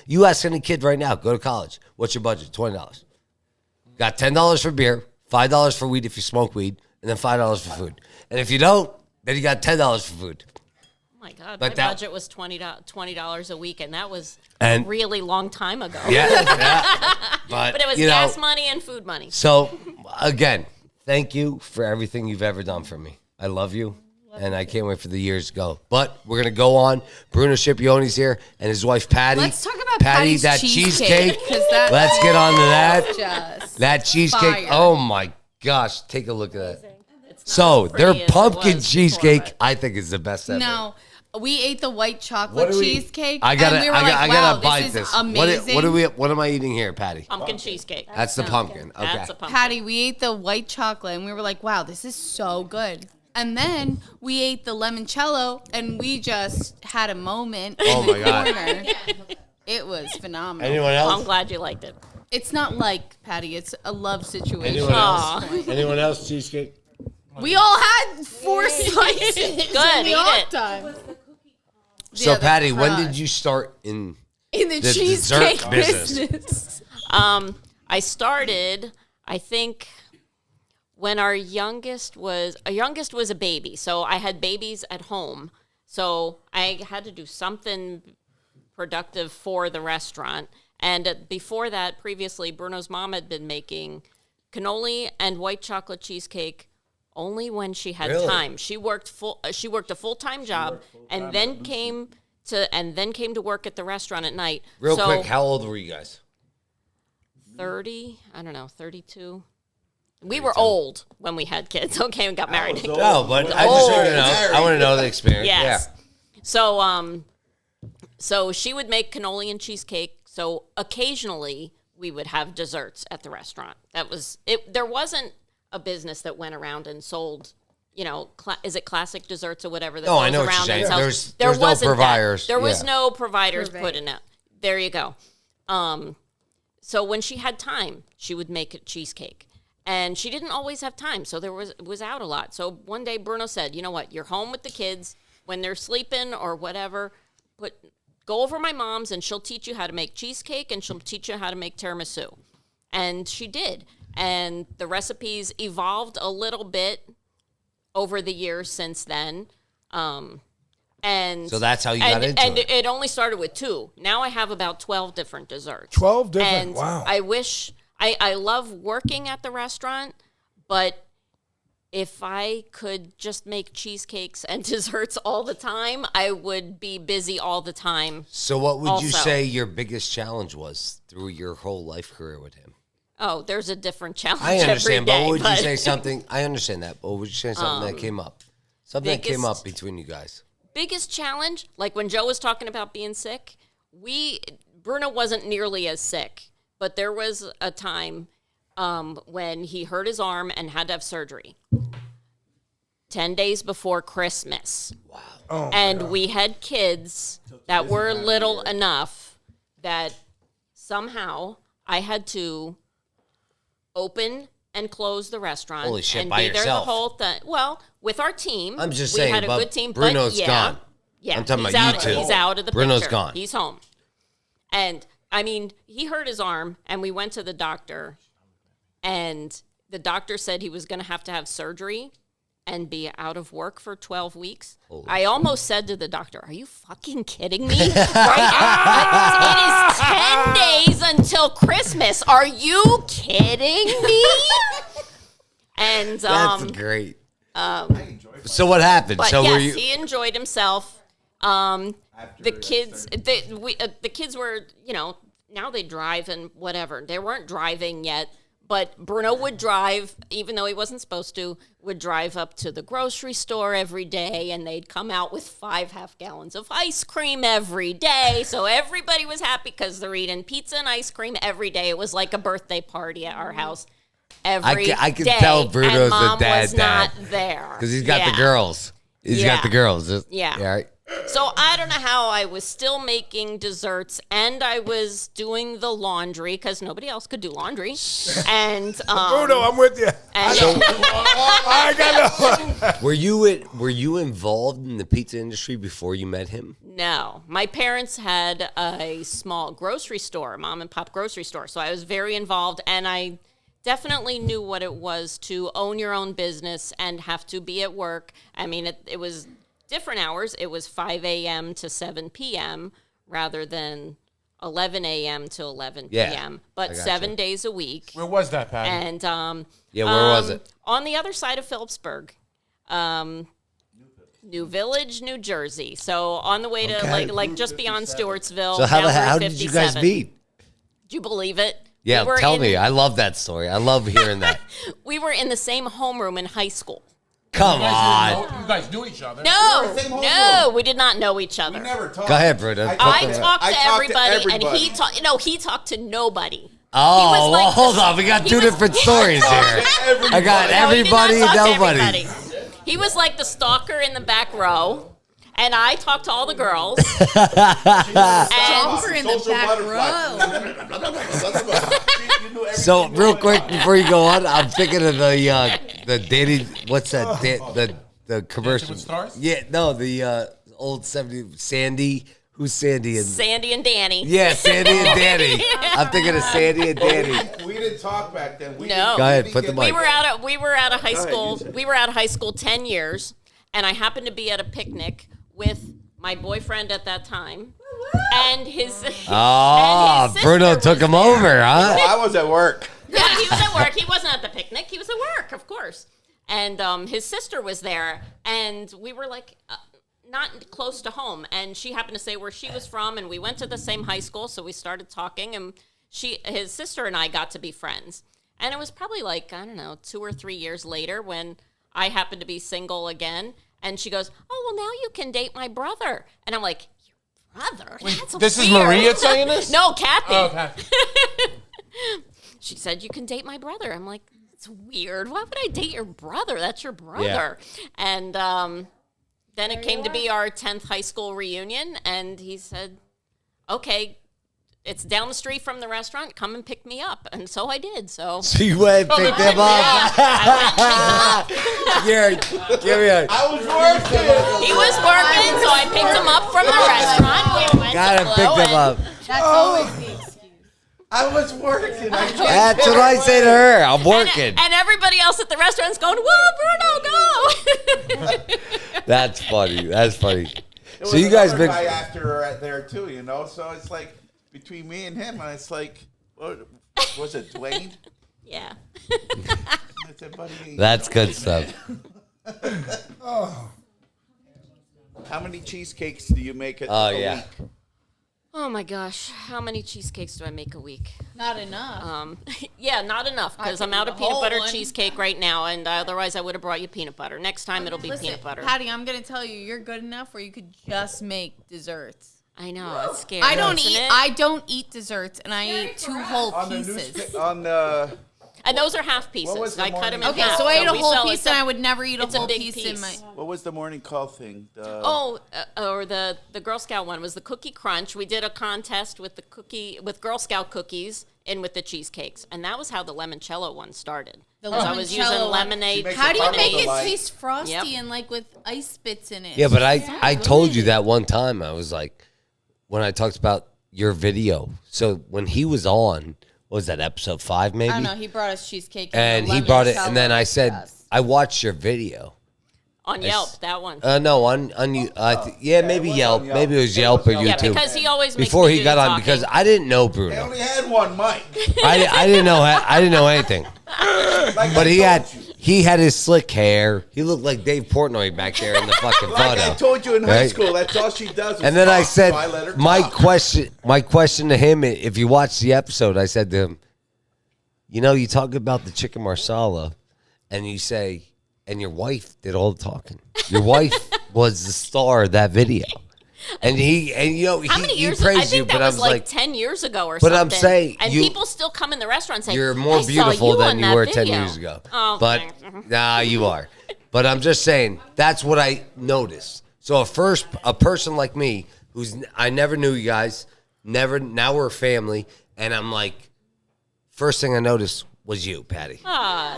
you ask any kid right now, go to college. What's your budget? $20. Got $10 for beer, $5 for weed if you smoke weed, and then $5 for food. And if you don't, then you got $10 for food. Oh my God, But my budget was $20 a week, and that was a And- really long time ago. Yeah. But it was you know, gas money and food money. So, again, thank you for everything you've ever done for me. I love you, and I can't wait for the years to go. But we're going to go on. Bruno Scipioni's here, and his wife, Patty. Let's talk about Patty, Patty's that cheesecake, 'cause that Let's get on to that. just That cheesecake. fire. Oh, my gosh. Take a look at that. So, their pretty as it pumpkin was cheesecake, before, I think, is the best ever. No, we ate the white What chocolate do we- cheesecake. I gotta, and we were I like, gotta wow, bite this this. is amazing. What am I eating here, Patty? Pumpkin cheesecake. That's the pumpkin. Okay. That's a pumpkin. Patty, we ate the white chocolate and we were like, wow, this is so good. And then we ate the limoncello and we just had a moment Oh in the my God. corner. It was phenomenal. Anyone Well, I'm else? glad you liked it. It's not like, Patty, it's a love situation. Anyone else? Aw. Anyone else cheesecake? We all had 4 slices. Good, in the eat off it. time. So, Yeah, the Patty, when crust. did you start in In the the cheesecake dessert business? business. I started, I think, when our youngest was a baby. So I had babies at home. So I had to do something productive for the restaurant. And before that, previously, Bruno's mom had been making cannoli and white chocolate cheesecake only when she had Really? time. She worked a full-time job and then came to work at the restaurant at night. Real So, quick, how old were you guys? 30, I don't know, 32. We were old when we had kids, okay, and got married. No, but I just want to know. I want to know the experience. Yes. Yeah. So she would make cannoli and cheesecake. So occasionally we would have desserts at the restaurant. That was it. There wasn't a business that went around and sold, is it classic desserts or whatever that Oh, goes I know what around you're and saying. sells. There's no wasn't that. providers. There was Yeah. no providers put in it. There you go. So when she had time, she would make a cheesecake. And she didn't always have time, so it was out a lot. So one day Bruno said, you know what, you're home with the kids when they're sleeping or whatever, go over my mom's and she'll teach you how to make cheesecake and she'll teach you how to make tiramisu. And she did. And the recipes evolved a little bit over the years since then. And So that's how you got into and it. it only started with 2. Now I have about 12 different desserts. 12 different? And Wow. I wish I love working at the restaurant, but if I could just make cheesecakes and desserts all the time, I would be busy all the time. So what would you also. say your biggest challenge was through your whole life career with him? Oh, there's a different challenge I understand, every day. but would you say something? I understand that, but would you say something that came up? Something that came biggest- up between you guys? Biggest challenge, like when Joe was talking about being sick, Bruno wasn't nearly as sick, but there was a time when he hurt his arm and had to have surgery 10 days before Christmas. Wow. Oh, And we had kids that were little enough that somehow I had to open and close the restaurant. Holy shit, and by be there yourself. the whole time. Well, with our team. I'm just we saying, had a but good team. Bruno's but yeah, gone. Yeah, I'm talking he's about out, you two. He's out of the Bruno's picture. gone. He's home. And, I mean, he hurt his arm, and we went to the doctor, and the doctor said he was going to have surgery and be out of work for 12 weeks. I almost said to the doctor, are you fucking kidding me? Right? It is 10 days until Christmas. Are you kidding me? And That's great. So what happened? but So yes, were you? he enjoyed himself. The kids were, now they drive and whatever. They weren't driving yet, but Bruno would drive, even though he wasn't supposed to, would drive up to the grocery store every day, and they'd come out with 5 half gallons of ice cream every day. So everybody was happy because they're eating pizza and ice cream every day. It was like a birthday party at our house. every I can day, tell Bruno's and the Mom dad was not there. because he's got the Yeah. girls. He's got the girls. Yeah. Right. So I don't know how I was still making desserts and I was doing the laundry because nobody else could do laundry. And Bruno, I'm with you. I got Were you involved in the pizza industry before you met him? No, my parents had a small grocery store, mom and pop grocery store. So I was very involved, and I definitely knew what it was to own your own business and have to be at work. I mean, it was different hours. It was 5 a.m. to 7 p.m. rather than 11 a.m. to 11 Yeah, p.m. But I gotcha. 7 days a week. Where was that, Patty? And Yeah, where was it? On the other side of Phillipsburg. New Village, New Jersey. So on the way to Okay. like just beyond Stewartsville. So how down Route how did you guys 57. meet? Do you believe it? Yeah, We were tell in- me. I love that story. I love hearing that. We were in the same homeroom in high school. Come You on. guys knew each other. No, we did not know each other. Go ahead, Bruno. I talked to everybody, and he talked. No, he talked to nobody. Oh, was like well, the- hold on. We got two different stories here. I got No, he did not everybody and talk to nobody. everybody. He was like the stalker in the back row, and I talked to all the girls. Stalker in the back row. So, real quick before you go on, I'm thinking of the dating. What's that? The commercial. with Stars? Yeah, no, the old 70s Sandy. Who's Sandy and Sandy and Danny. Yeah, Sandy and Danny. I'm thinking of Sandy and Danny. We didn't talk back then. No. Go ahead, put the mic. We were out of high school. We were out of high school 10 years, and I happened to be at a picnic with my boyfriend at that time, and his. Oh, and his Bruno sister took was him there. over, huh? I was at work. Yeah, he was at work. He wasn't at the picnic. He was at work, of course. And his sister was there, and we were like not close to home. And she happened to say where she was from, and we went to the same high school, so we started talking. And his sister and I got to be friends. And it was probably like, I don't know, 2 or 3 years later when I happened to be single again. And she goes, "Oh, well, now you can date my brother." And I'm like, "Your brother? That's This is weird." Maria saying this? No, Kathy. Oh, Kathy. She said, "You can date my brother." I'm like, "It's weird. Why would I date your brother? That's your brother." And then it came to be our 10th high school reunion, and he said, "Okay, it's down the street from the restaurant. Come and pick me up." And so I did. So You went and picked him up. Here, give me a. I was working. he was working, so I picked him up from the restaurant. We went Gotta to pick Flo, him up. That's always the excuse. I was working. I can't That's get what I away. say to her. I'm working. And everybody else at the restaurant's going, "Whoa, Bruno, go!" That's funny. That's funny. There So was you guys another been. guy after her at there too, you know. So it's like between me and him, and it's like, what was it, Dwayne? Yeah. I said, buddy, That's good stuff. how many cheesecakes do you make Oh, a yeah. week? Oh my gosh, how many cheesecakes do I make a week? Not enough. Yeah, not enough because I I'm can out eat of a peanut whole butter one. cheesecake right now, and otherwise I would have brought you peanut butter. Next time it'll be Listen, peanut butter. Patty, I'm gonna tell you, you're good enough where you could just make desserts. I know, it's scary. I don't isn't eat. it? I don't eat desserts, and I eat 2 whole On the pieces. newspaper, on the And those are half pieces. was the I cut them in morning- Okay, half. so I ate a we whole sell- piece, it's and I would never eat a it's a whole big piece in my. what was the morning call thing? Or the Girl Scout one was the cookie crunch. We did a contest with the Girl Scout cookies and with the cheesecakes, and that was how the limoncello one started. The So I was using limoncello one. lemonade. How do you make it Delight. taste frosty Yep. and like with ice bits in it? Yeah, but I told you that one time. I was like, when I talked about your video. So when he was on, what was that, episode 5 maybe? I don't know. He brought us cheesecake, And the he brought it, limoncello and then I said, yes. I watched your video. On Yelp, that one. No, on you. Yeah, maybe Yelp. Maybe it was Yelp or Yeah, YouTube. because he always makes Before me he do got the on, talking. because I didn't know They Bruno. only had one mic. I didn't know. I didn't know anything. Like But I he told had you. he had his slick hair. He looked like Dave Portnoy back there in the fucking Like photo. I told you in high Right? school, that's all she does. Is And then I talk, said, so I let her my talk. question to him, if you watch the episode, I said to him, you know, you talk about the chicken marsala, and you say, and your wife did all the talking. Your wife was the star of that video. And you know, How many he years? I praised you, think but that I was was like like, 10 years ago or but something. I'm saying and you- people still come in the restaurant saying, you're more "I saw beautiful you on than you that were 10 video." years ago. Oh, But thanks. nah, you are. But I'm just saying that's what I noticed. So a person like me, I never knew you guys, now we're a family, and I'm like, first thing I noticed was you, Patty.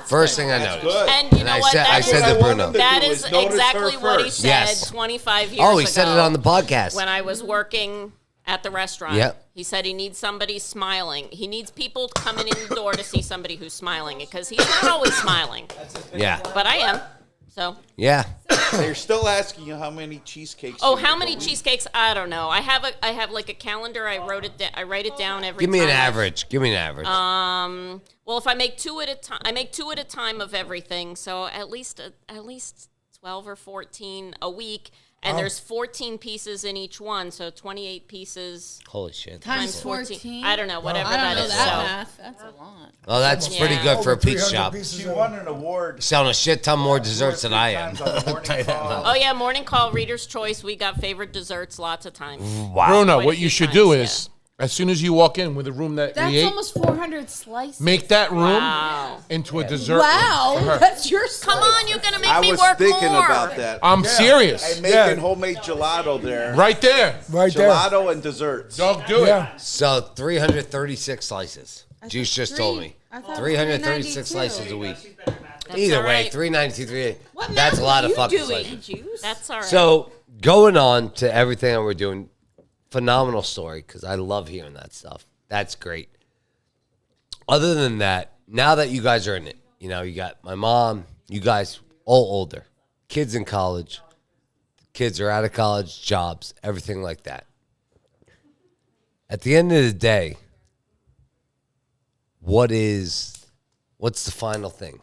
First thing I noticed. good. And you know what? I That said is- to Bruno. That is Notice exactly her what he first. said Yes. 25 years Oh, he ago. said it on the podcast. When I was working at the restaurant. Yep. He said he needs somebody smiling. He needs people coming in the door to see somebody who's smiling because he's not always smiling. Yeah. But I am. So. Yeah. They're still asking you how many cheesecakes. Oh, you how eat many a week. cheesecakes? I don't know. I have like a calendar. I write it down every. Give me an time. average. Give me an average. Well, if I make two at a time, I make two at a time of everything. So at least 12 or 14 a week, and there's 14 pieces in each one, so 28 pieces. Holy shit. Times 14? I don't know, whatever I don't that know is. that so. math. That's a lot. Oh, that's pretty good for a pizza shop. She won an award. Selling a shit ton more desserts than I am. Oh yeah, morning call, Reader's Choice. We got favorite desserts lots of times. Wow. Bruno, Quite a what few you should times, do yeah. is, as soon as you walk in with a room that we That's ate, almost 400 slices. make that room Wow. into a dessert Wow, room for her. that's your Come on, you're gonna make I me was work thinking more. about that. I'm serious. And making homemade gelato there. Right there. Right there. Gelato and desserts. Don't do Yeah. So 336 slices. Juice just told me. I thought 336 392. slices a week. That's Either all way, right. 392, 380. What That's math a lot are of you fucking doing? slices. That's all right. So going on to everything that we're doing, phenomenal story because I love hearing that stuff. That's great. Other than that, now that you guys are in it, you know, you got my mom, you guys all older, kids in college, kids are out of college, jobs, everything like that. At the end of the day, what's the final thing?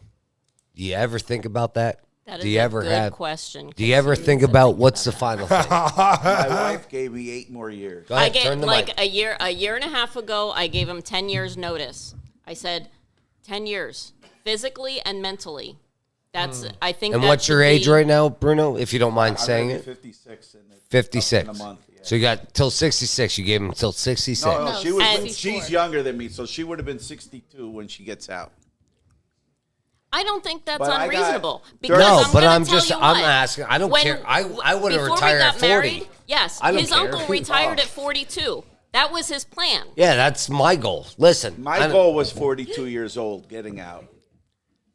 Do you ever think about that? That Do is you a ever good have question. Do you ever think about what's the final thing? My wife gave me 8 more years. Go I ahead, gave turn the like mic. a year and a half ago. I gave him 10 years notice. I said 10 years, physically and mentally. That's I think. And that what's your should age be- right now, Bruno? If you don't mind I'm saying gonna it. be 56 in 56. in a month. Yeah. So you got till 66. You gave him till 66. No, she was. And- She's younger than me, so she would have been 62 when she gets out. I don't think that's But I got- unreasonable. No, Because but gonna I'm tell just- you I'm what, asking. I don't care. I wouldn't before we retire got at 40. Married, yes, I don't his care. uncle retired at 42. That was his plan. Yeah, that's my goal. Listen, My goal was 42 years old, getting out,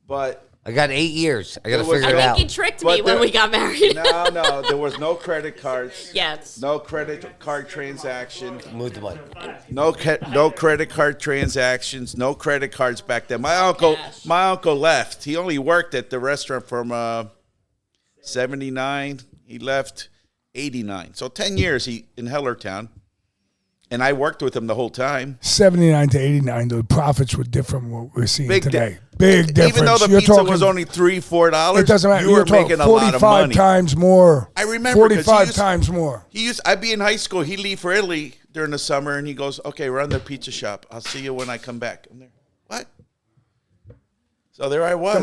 but I got 8 years. I got to There was figure it I out. think he tricked But me when there- we got married. no, there was no credit cards. Yes. No credit card transaction. Move the mic. No credit card transactions. No credit cards back then. My uncle left. He only worked at the restaurant from 79. He left 89. So 10 years he in Hellertown, and I worked with him the whole time. 79 to 89, the profits were different from what we're seeing Big today. Big difference. Even though the You're pizza talking, was only $3-4, it doesn't matter. you were You're talking making a lot of 45 money. times more. I remember 'cause he 45 used- times more. I'd be in high school. He'd leave for Italy during the summer, and he goes, "Okay, run the pizza shop. I'll see you when I come back." I'm there. What? So there I was.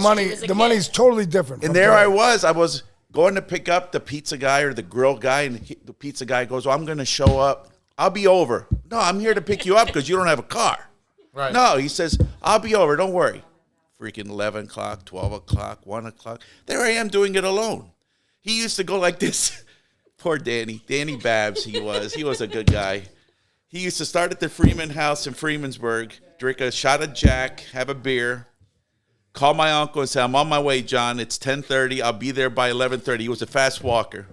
The money's totally different. And from there today. I was going to pick up the pizza guy or the grill guy, and the pizza guy goes, "Well, I'm going to show up. I'll be over." "No, I'm here to pick you up because you don't have a car." Right. No, he says, "I'll be over. Don't worry." Freaking 11 o'clock, 12 o'clock, 1 o'clock. There I am doing it alone. He used to go like this. Poor Danny. Danny Babs, he was. He was a good guy. He used to start at the Freeman House in Freemansburg, drink a shot of Jack, have a beer, call my uncle and say, "I'm on my way, John. It's 10:30. I'll be there by 11:30. He was a fast walker.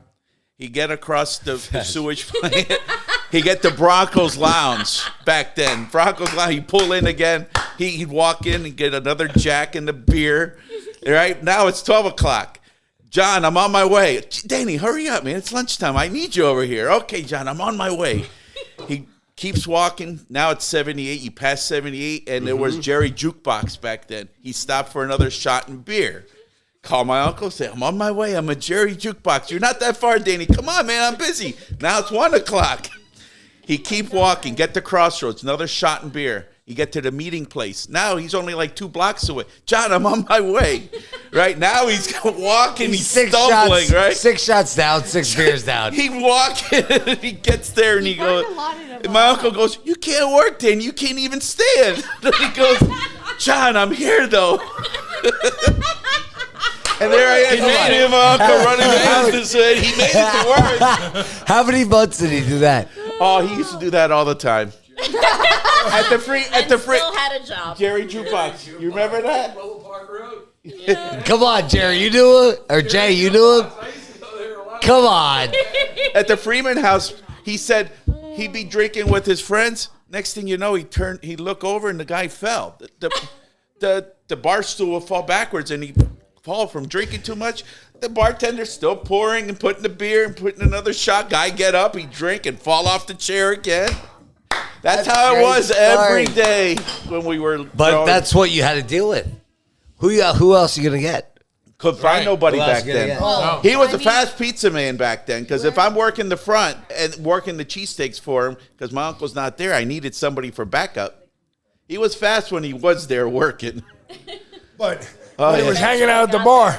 He'd get across the sewage plant. He'd get to Broncos Lounge back then. Broncos Lounge. He'd pull in again. He'd walk in and get another Jack and a beer. All right? Now it's 12 o'clock. "John, I'm on my way." "Danny, hurry up, man. It's lunchtime. I need you over here." "Okay, John, I'm on my way." He keeps walking. Now it's 78. You pass 78, and there was Jerry Jukebox back then. He stopped for another shot and beer. Call my uncle, say, "I'm on my way. I'm a Jerry Jukebox." "You're not that far, Danny. Come on, man. I'm busy." Now it's 1 o'clock. He keep walking, get to Crossroads, another shot and beer. You get to the meeting place. Now he's only like 2 blocks away. "John, I'm on my way." Right now he's walking, he's six stumbling, shots, right? 6 shots down, 6 beers down. He walking, and he gets there, and he goes. And my uncle goes, "You can't work, Dan. You can't even stand." He goes, "John, I'm here though." And there I am, me and my uncle running the business, and he made it to work. How many months did he do that? Oh, he used to do that all the time. At the free, Still had a job. Jerry Jukebox. You remember that? Come on, Jerry, you knew him? Or Jay, you knew him? Come on. At the Freeman house, he said he'd be drinking with his friends. Next thing you know, he'd look over and the guy fell. The bar stool would fall backwards and he'd fall from drinking too much. The bartender's still pouring and putting the beer and putting another shot. Guy get up, he'd drink and fall off the chair again. That's how it was every day when we were But growing. that's what you had to deal with. Who else are you going to get? Could find nobody Who else back you gonna then. get? Oh. He was a fast pizza man back then. Because if I'm working the front and working the cheesesteaks for him, because my uncle's not there, I needed somebody for backup. He was fast when he was there working. But when he was hanging out at the bar.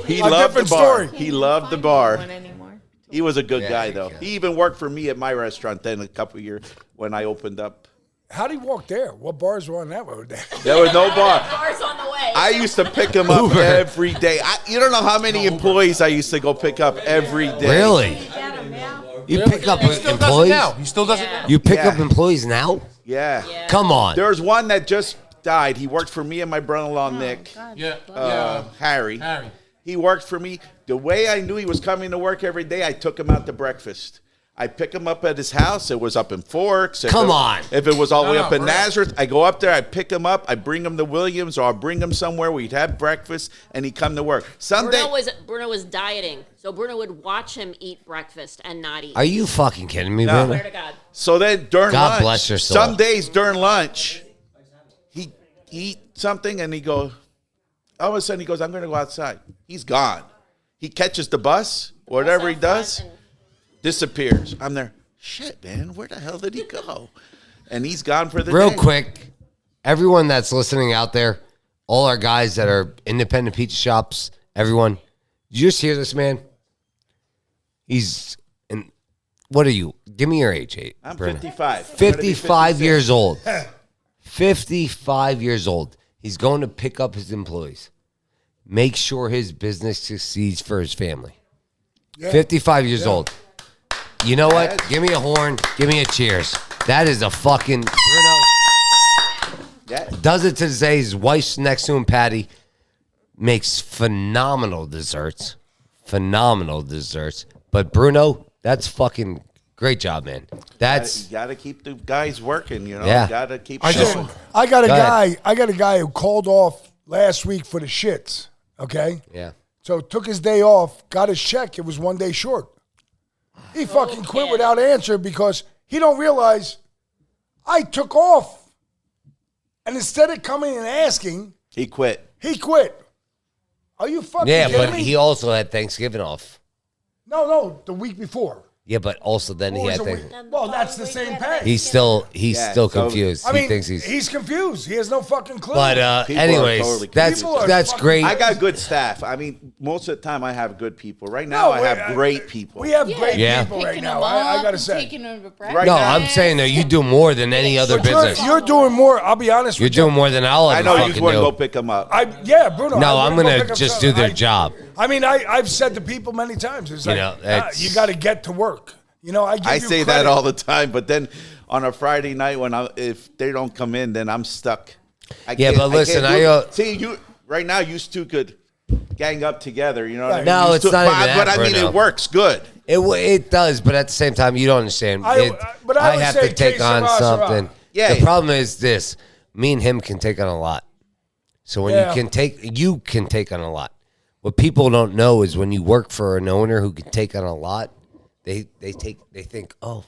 He A loved the different bar. story. He loved the bar. He was a good guy, though. He even worked for me at my restaurant then a couple of years when I opened up. How'd he walk there? What bars were on that road? There was no bar. Bars on the way. I used to pick him up every day. You don't know how many employees I used to go pick up every day. Really? You pick up He still does it employees? now. He still does it now. You pick Yeah. up employees now? Yeah. Come on. There's one that just died. He worked for me and my brother-in-law, Nick. Harry. He worked for me. The way I knew he was coming to work every day, I took him out to breakfast. I pick him up at his house. It was up in Forks. Come on. If it was all the way No, up in for real. Nazareth, I go up there, I pick him up, I bring him to Williams, or I'll bring him somewhere where he'd have breakfast, and he'd come to work. Sunday, Bruno was dieting, so Bruno would watch him eat breakfast and not eat. Are you fucking kidding me, No. Bruno? Swear to God. so then during God lunch, bless your soul. some days during lunch, he eat something, and he goes, all of a sudden he goes, "I'm going to go outside." He's gone. He catches the bus, whatever he does, disappears. I'm there. Shit, man, where the hell did he go? And he's gone for the Real day. quick, everyone that's listening out there, all our guys that are independent pizza shops, everyone, did you just hear this, man? He's in, what are you? Give me your age, I'm Bruno. 55. 55 years old. 55 years old. He's going to pick up his employees. Make sure his business succeeds for his family. 55 years old. You know what? Give me a horn. Give me a cheers. That is a fucking Bruno. Does it to say his wife's next to him, Patty. Makes phenomenal desserts. But Bruno, that's fucking great job, man. That's You got to keep the guys working, you know. Yeah. You got to keep I showing. got a Go ahead. guy who called off last week for the shits. Okay. yeah. So took his day off, got his check. It was 1 day short. He fucking quit without answer because he don't realize I took off. And instead of coming and asking, He quit. he quit. Are you fucking Yeah, kidding but me? he also had Thanksgiving off. No, the week before. Yeah, but also then he Or was had it Thanksgiving. Well, that's the same pay. He's still Yeah, still so- confused. I He mean, thinks he's confused. He has no fucking clue. But People are anyways, totally that's People are that's fucking- great. I got good staff. I mean, most of the time I have good people. Right now I have great people. We have great Yeah. people right now. I got to say. Right No, now, I'm saying that you do more than any other But business. you're doing more. I'll be honest You're with you. doing more than I'll I ever know you fucking want to go do. pick them up. Bruno. No, I I'm wouldn't gonna pick up just some- do their job. I mean, I've said to people many times, it's You like, know, it's- you got to get to work. You know, I give I you say credit. that all the time, but then on a Friday night if they don't come in, then I'm stuck. Yeah, but listen, see you right now. You two could gang up together. You know what I mean? No, You it's two- not even but that, I mean, Bruno. it works good. It does, but at the same time, you don't understand. But I would have say to take que on sera, something. sera. Yeah. The problem is this: me and him can take on a lot. So when Yeah. you can take on a lot. What people don't know is when you work for an owner who can take on a lot, they think, oh,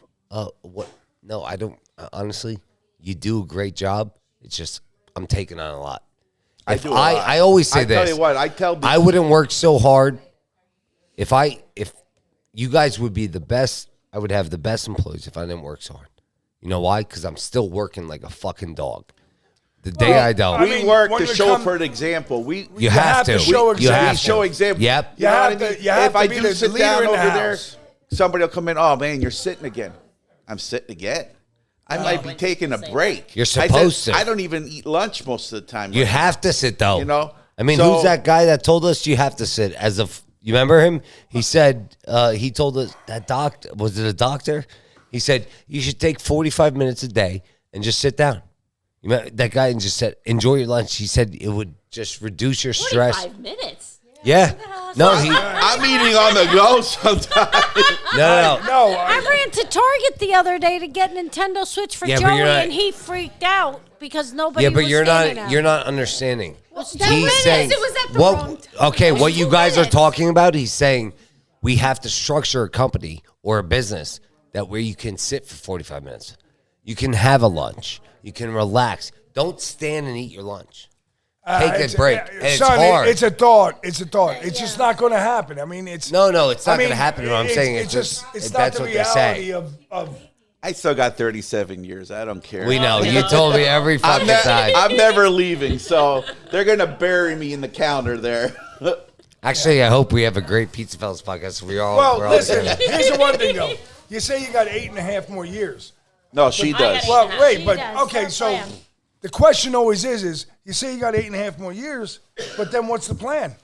what? No, I don't. Honestly, you do a great job. It's just I'm taking on a lot. I If do a lot. I always say I this. tell you what, I tell I wouldn't work so hard if you guys would be the best. I would have the best employees if I didn't work so hard. You know why? Because I'm still working like a fucking dog. The day I don't. We work to show for an example. You have to. show You have to show example. Yep. You know what I mean? You have if to I be do the sit leader down in the over there, house. somebody will come in. Oh man, you're sitting again. I'm sitting again. I might be taking a break. You're supposed to. I don't even eat lunch most of the time. You have to sit though. You know. I mean, So- who's that guy that told us you have to sit as of? You remember him? He said he told us that doctor was it a doctor? He said you should take 45 minutes a day and just sit down. You remember that guy and just said enjoy your lunch. He said it would just reduce your stress. 45 minutes. Yeah. No, I'm eating on the go sometimes. No. I ran to Target the other day to get Nintendo Switch for Yeah, but Joey, you're not- and he freaked out because nobody. Yeah, but was you're standing not. out. You're not understanding. That He's was- saying it was at the what? wrong time. Okay, what you 2 guys are minutes. talking about? He's saying we have to structure a company or a business that where you can sit for 45 minutes. You can have a lunch. You can relax. Don't stand and eat your lunch. Take a break. And it's son, hard. it's a thought. It's a thought. It's just not going to happen. I mean, it's No, it's not I mean, going to happen. What I'm saying it's is just it's not that's the what they're saying. reality of. I still got 37 years. I don't care. We know. You told me every fucking time. I'm never leaving, so they're gonna bury me in the counter there. Actually, I hope we have a great Pizzafellas podcast. We're all. Well, listen. Here's the one thing though. You say you got 8.5 more years. No, she does. Well, wait, She but does. okay. Her So plan. the question always is you say you got 8.5 more years, but then what's the plan?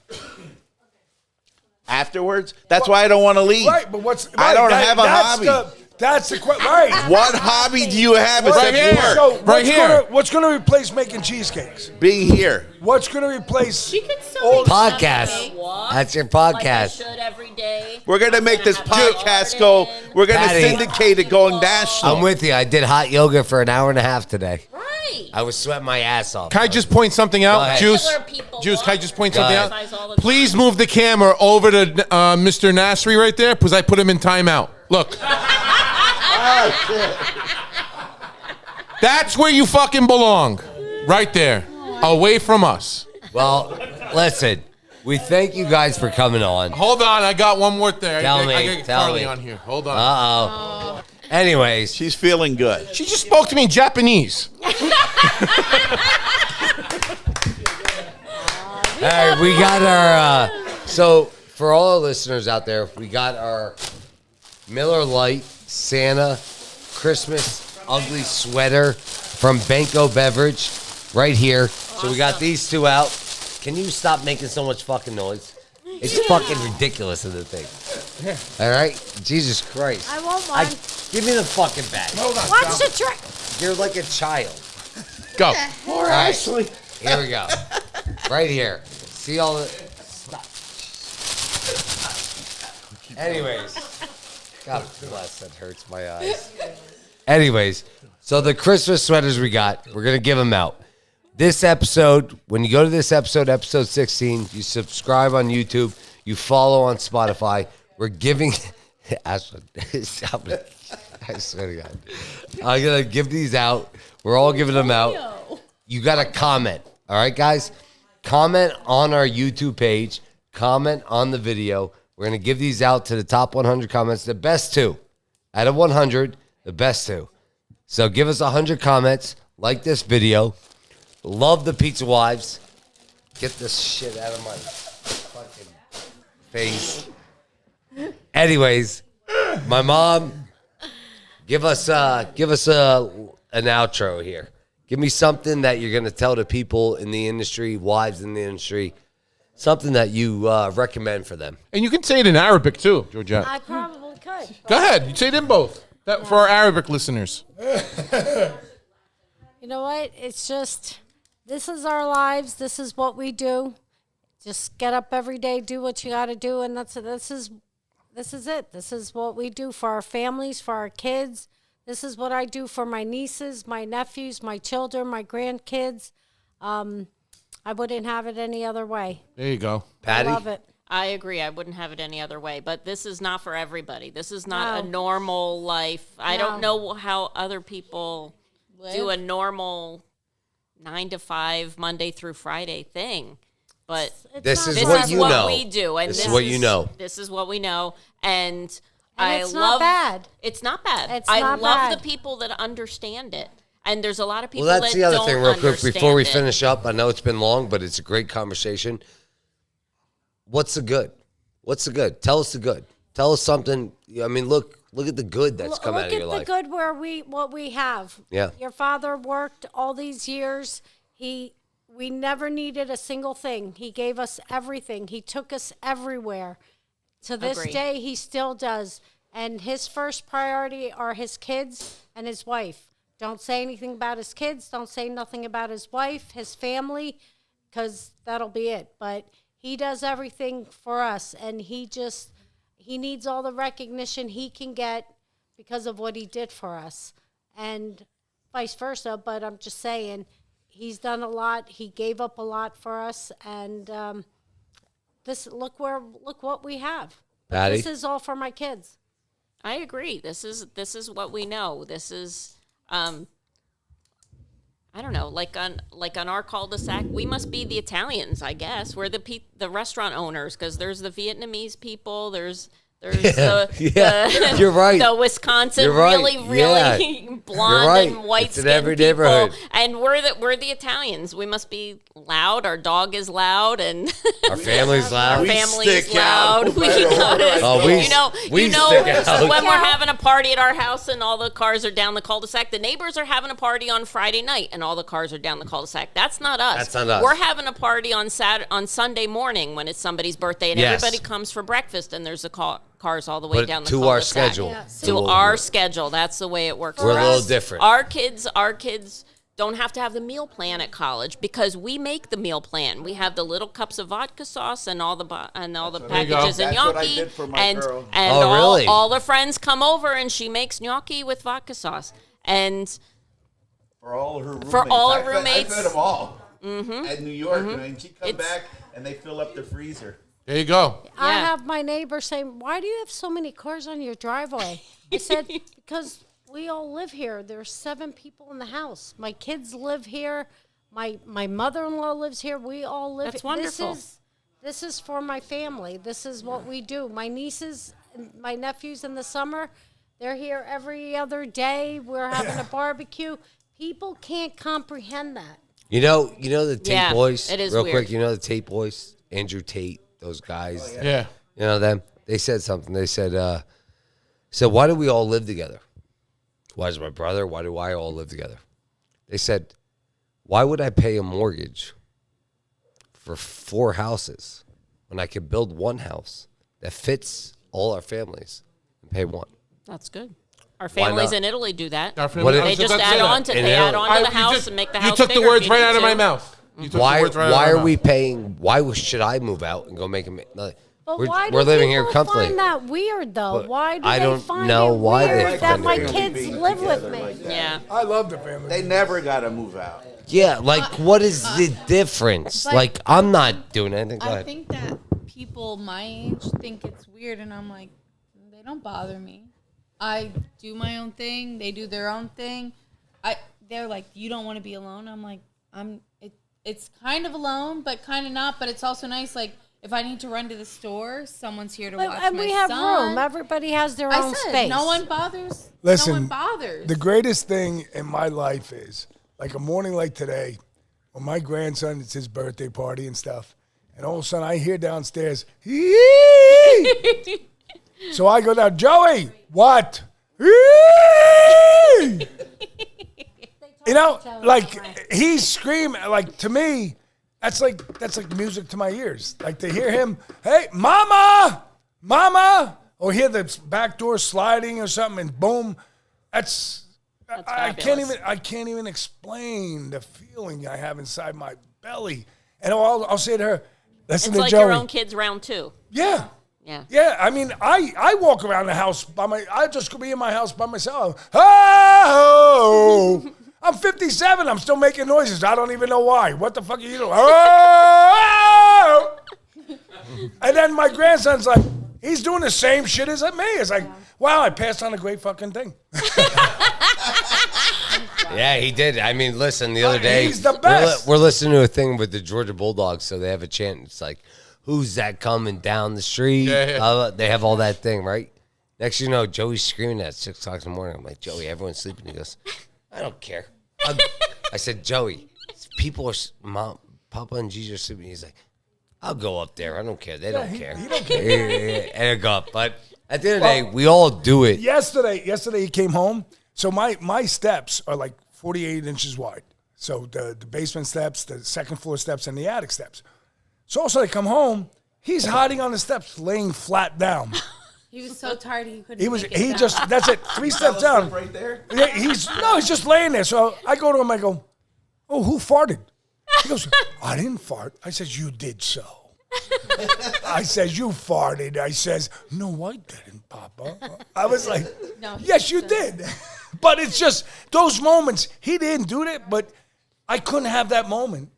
Afterwards, that's why I don't want to leave. Right, but what's I right, don't that- have a that's hobby. That's the question. Right. What hobby do you have Right except here. work? So Right what's here. what's going to replace making cheesecakes? Being here. What's going to replace? She could still all make Podcast. walk That's your like I podcast. should every day. We're gonna make this have a podcast go. garden. We're gonna Patty. syndicate it going national. I'm with you. I did hot yoga for an hour and a half today. Right. I was sweating my ass off. Can I just point something Go out, ahead. Juice? Regular people Juice, can I just point Go something ahead. out? Please move the camera over to Mr. Nasri right there, because I put him in timeout. Look. That's where you fucking belong. Right there. Away from us. Well, listen. We thank you guys for coming on. Hold on, I got one more thing. I got Tell Carly me. on here. Hold on. Uh-oh. Anyways. She's feeling good. She just spoke to me in Japanese. All right, we got our, so for all our listeners out there, we got our Miller Lite Santa Christmas ugly sweater from Benko Beverage right here. So we got these two out. Can you stop making so much fucking noise? It's fucking ridiculous in the thing. All right? Jesus Christ. I want one. Give me the fucking bag. Watch the trick. You're like a child. Go. All right. Here we go. Right here. See all the... Stop. Anyways. God bless, that hurts my eyes. Anyways, so the Christmas sweaters we got, we're going to give them out. This episode, when you go to this episode 16, you subscribe on YouTube, you follow on Spotify. We're giving... Ashlyn, stop it. I swear to God. I'm going to give these out. We're all giving them out. You got to comment. All right, guys? Comment on our YouTube page. Comment on the video. We're going to give these out to the top 100 comments. The best two. Out of 100, the best two. So give us 100 comments. Like this video. Love the Pizza Wives. Get this shit out of my fucking face. Anyways, my mom, give us an outro here. Give me something that you're going to tell the people in the industry, wives in the industry, something that you recommend for them. And you can say it in Arabic too, Georgette. I probably could. Go ahead. You say them both. That, for our Arabic listeners. You know what? It's just, this is our lives. This is what we do. Just get up every day, do what you got to do, and this is it. This is what we do for our families, for our kids. This is what I do for my nieces, my nephews, my children, my grandkids. I wouldn't have it any other way. There you go. Patty? I love it. I agree. I wouldn't have it any other way. But this is not for everybody. This is not No. a normal life. I don't know how other people do a normal 9 to 5 Monday through Friday thing. But This is this what is you what know. we do, and This is what you know. This is what we know, and And I it's love. not bad. It's not bad. It's I not love bad. the people that understand it, And there's a lot of people Well, that's that the other don't thing, real quick, before we understand it. finish up. I know it's been long, but it's a great conversation. What's the good? What's the good? Tell us the good. Tell us something. I mean, look at the good that's come out of your Look life. at the good what we have. Yeah. Your father worked all these years. We never needed a single thing. He gave us everything. He took us everywhere. To this Agree. day, he still does. And his first priority are his kids and his wife. Don't say anything about his kids. Don't say nothing about his wife, his family, because that'll be it. But he does everything for us, and he needs all the recognition he can get because of what he did for us, and vice versa. But I'm just saying, he's done a lot. He gave up a lot for us, and look what we have. Patty? This is all for my kids. I agree. This is what we know. This is I don't know, like on our cul-de-sac, we must be the Italians, I guess. We're the restaurant owners, because there's the Vietnamese people, there's You're right. The Wisconsin, You're right. really blonde right. and white It's in skinned every people, neighborhood. and we're the Italians. We must be loud. Our dog is loud, and Our family's loud. Our We family's stick out loud. no We matter what. notice. Oh, we you know, stick out. when we're having a party at our house and all the cars are down the cul-de-sac, the neighbors are having a party on Friday night and all the cars are down the cul-de-sac. That's not us. That's not us. We're having a party on Sunday morning when it's somebody's birthday, and Yes. everybody comes for breakfast, and there's cars all the way But down the to cul-de-sac. our schedule. Yeah. To our schedule. That's the way it works. We're for a little us. different. Our kids don't have to have the meal plan at college because we make the meal plan. We have the little cups of vodka sauce and all the packages and That's what I gnocchi, did for my and girl. all the friends come over and she makes gnocchi with vodka sauce, and For all her roommates. For all her I roommates. fed them all Mhm. at New York. Mhm. And she come back and they fill up the freezer. There you go. I have my neighbor saying, "Why do you have so many cars on your driveway?" I said, "Because we all live here. There's 7 people in the house. My kids live here. My mother-in-law lives here. We all live That's here. wonderful. This is for my family. This is what we do. My nieces, and my nephews in the summer, they're here every other day. We're having a barbecue. People can't comprehend that. You know the Tate Yeah, boys? it is Real weird. quick, you know the Tate boys? Andrew Tate, those guys. Yeah. You know them? They said something. They said, why do we all live together? Why is my brother? Why do I all live together? They said, why would I pay a mortgage for 4 houses when I could build one house that fits all our families and pay one? that's good. Our Why families not? in Italy do that. Our family- They just add on to In they add Italy. on to the You house just- and make the you house took the bigger words if right you out need of my to. mouth. You took the Why words right out of why my are mouth. we paying? Why should I move out and go make a? But We're, why do we're living here people comfortably. find that weird, though? But Why do I they don't find know it why they weird that find it my weird. kids live with me? Yeah. I love the family. They never got to move out. Yeah, like what is the difference? But- Like I'm not doing anything. Go I ahead. think that people my age think it's weird, and I'm like, they don't bother me. I do my own thing. They do their own thing. They're like, you don't want to be alone. I'm like, it's kind of alone, but kind of not. But it's also nice. Like if I need to run to the store, someone's here to watch And my we have son. room. Everybody has their I own said, space. no one bothers. Listen, no one bothers. the greatest thing in my life is like a morning like today, when my grandson, it's his birthday party and stuff, and all of a sudden I hear downstairs, "Hee!" So I go down, Joey, what? "Hee!" You know, like he's screaming. Like to me, that's like music to my ears. Like to hear him, hey, mama, mama, or hear the back door sliding or something, and boom, I can't even explain the feeling I have inside my belly. And I'll say to her, listen It's to like Joey. your own kids round 2. Yeah. Yeah. Yeah, I mean, I walk around the house I just could be in my house by myself. Oh, I'm 57. I'm still making noises. I don't even know why. What the fuck are you doing? Oh! And then my grandson's like, he's doing the same shit as me. It's like, wow, I passed on a great fucking thing. Yeah, he did. I mean, listen, the other day He's the best. We're listening to a thing with the Georgia Bulldogs, so they have a chant. It's like, "Who's that coming down the street?" Yeah. They have all that thing, right? Next, you know, Joey's screaming at 6 o'clock in the morning. I'm like, Joey, everyone's sleeping. He goes, "I don't care." I said, Joey, people are, Mom, Papa and GiGi are sleeping. He's like, I'll go up there. I don't care. They don't care. He don't care. And I go up. But at the end of the day, we all do it. Yesterday he came home. So my steps are like 48 inches wide. So the basement steps, the second floor steps, and the attic steps. So also I come home, he's hiding on the steps, laying flat down. He was so tired he couldn't. That's it, 3 steps down. Right there. Yeah, he's just laying there. So I go to him, I go, oh, who farted? He goes, I didn't fart. I says, you did so. I says, you farted. I says, no, I didn't, Papa. I was like, No, yes, you did. But it's just those moments. He didn't do that, but I couldn't have that moment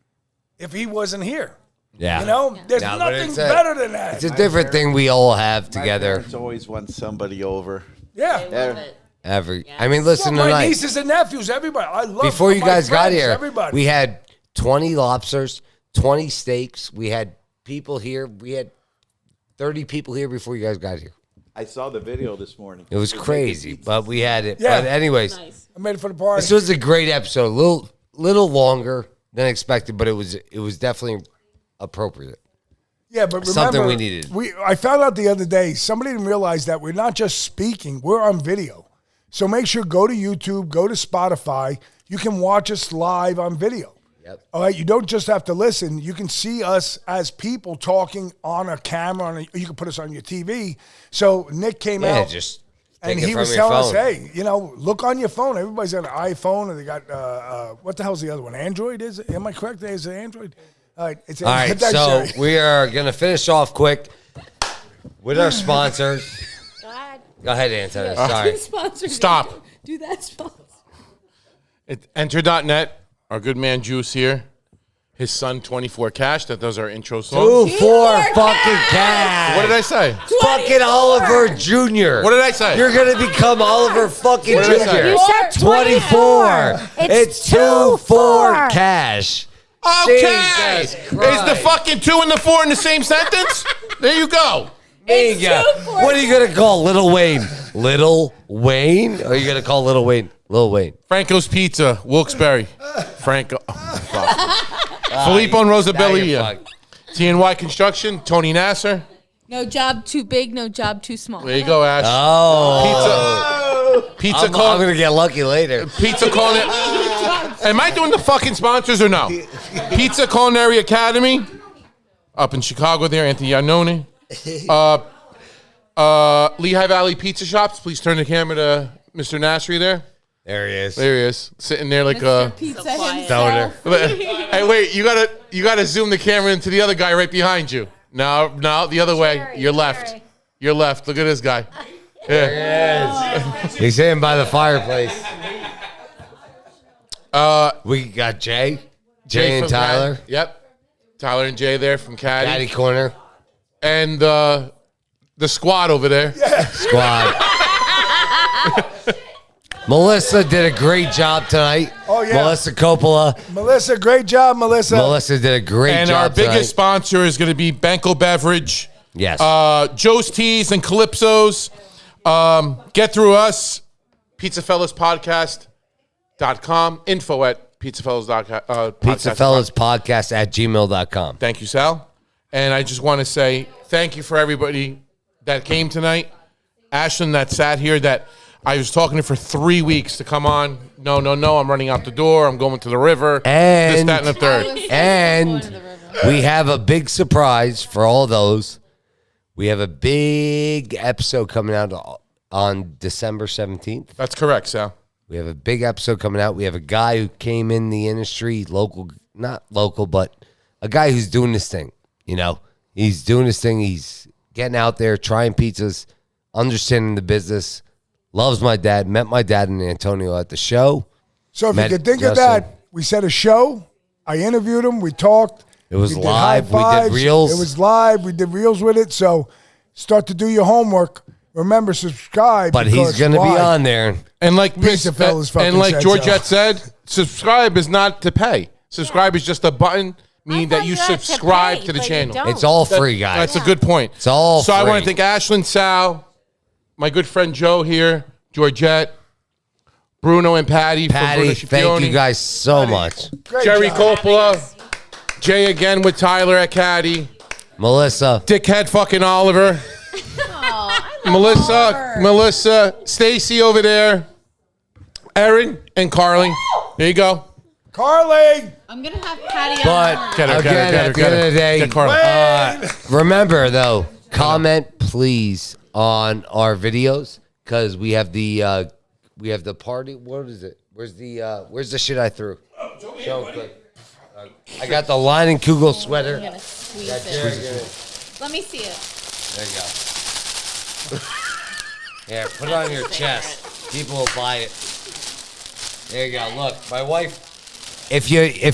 if he wasn't here. Yeah. You know, there's No, but nothing it's better than that. It's a different thing we all have together. My parents always want somebody over. Yeah. I mean, listen my tonight. nieces and nephews, everybody. I love Before you my guys got friends, here, everybody. we had 20 lobsters, 20 steaks. We had people here. We had 30 people here before you guys got here. I saw the video this morning. It was crazy, but we had it. Yeah. But anyways, I made it for the party. this was a great episode. A little longer than expected, but it was definitely appropriate. Yeah, but remember, Something we needed. I found out the other day, somebody didn't realize that we're not just speaking, we're on video. So make sure, go to YouTube, go to Spotify. You can watch us live on video. Yep. All right, you don't just have to listen. You can see us as people talking on a camera. You can put us on your TV. So Nick came out. Just and take it he from was your telling us, phone. hey, look on your phone. Everybody's got an iPhone, and they got, what the hell's the other one? Android, is it? Am I correct? Is it Android? All right, All right, so we are going to finish off quick with our sponsors. Go ahead, Antonio. Sorry. Stop. Do that sponsor. Enter.net, our good man Juice here. His son, 24 Cash, that does our intro song. 24 fucking cash. What did I say? Fucking Oliver Jr. What did I say? You're going to become Oliver fucking What did I say? Jr. You said 24. It's 2-4 cash. Okay. Jesus Is the Christ. fucking 2 and the 4 in the same sentence? There you go. Bingo. What are you going to call Little Wayne? Little Wayne? Or are you going to call Little Wayne? Lil Wayne. Franco's Pizza, Wilkes-Barre. Franco. Filippo and Rosabilia. TNY Construction, Tony Nasser. No job too big, no job too small. There you go, Ash. Oh. Pizza I'm going to get lucky later. Pizza Culinary. Am I doing the fucking sponsors or no? Pizza Culinary Academy. Up in Chicago there, Anthony Iannone. Lehigh Valley Pizza Shops. Please turn the camera to Mr. Nasri there. There he is. There he is. Sitting there like a Pizza stoner. Hey, wait, you gotta zoom the camera into the other guy right behind you. No, the other way. You're left. You're left. Look at this guy. Yeah. He's sitting by the fireplace. We got Jay and from Tyler. Caddy. Yep. Tyler and Jay there from Caddy. Caddy Corner. And the squad over there. Squad. Melissa did a great job tonight. Oh, yeah. Melissa Coppola. Melissa, great job, Melissa. Melissa did a great And job our biggest tonight. sponsor is going to be Benko Beverage. Yes. Joe's Teas and Calypso's. Get through us. Pizzafellas Podcast.com. Info at pizzafellas.com. Pizzafellas Podcast at gmail.com. Thank you, Sal. And I just want to say thank you for everybody that came tonight. Ashlyn that sat here that I was talking to for 3 weeks to come on. No, I'm running out the door. I'm going to the river. This, And, that, and the third. and we have a big surprise for all those. We have a big episode coming out on December 17th. That's correct, Sal. We have a big episode coming out. We have a guy who came in the industry, not local, but a guy who's doing this thing. You know, he's doing this thing. He's getting out there, trying pizzas, understanding the business. Loves my dad. Met my dad and Antonio at the show. So if Met you could think of Justin. that, we set a show. I interviewed him. We talked. It was we did live. high We did fives. reels. It was live. We did reels with it. So start to do your homework. Remember, subscribe. But he's because going to be why? on there. And like Pizzafellas fucking and like said Georgette so. said, subscribe is not to pay. Subscribe is just a button, meaning that you subscribe to the channel. It's all free, guys. That's a good point. It's all So I free. want to thank Ashlyn, Sal, my good friend Joe here, Georgette, Bruno and Patty. From Bruno Patty, thank Scipioni. you guys so much. Jerry Coppola. Jay again with Tyler at Caddy. Melissa. Dickhead fucking Oliver. Melissa, Stacy over there. Erin and Carly. There you go. Carly. I'm gonna have Patty But on. Get her, at the end of the day, Get Carly. remember though, comment please on our videos because we have the party. What is it? Where's the shit I threw? Show quick. I got the Line and Kugel sweater. I'm gonna squeeze Got it. Jerry. Let me see it. There you go. Here, put it on your chest. People will buy it. There you go. Look, my wife. If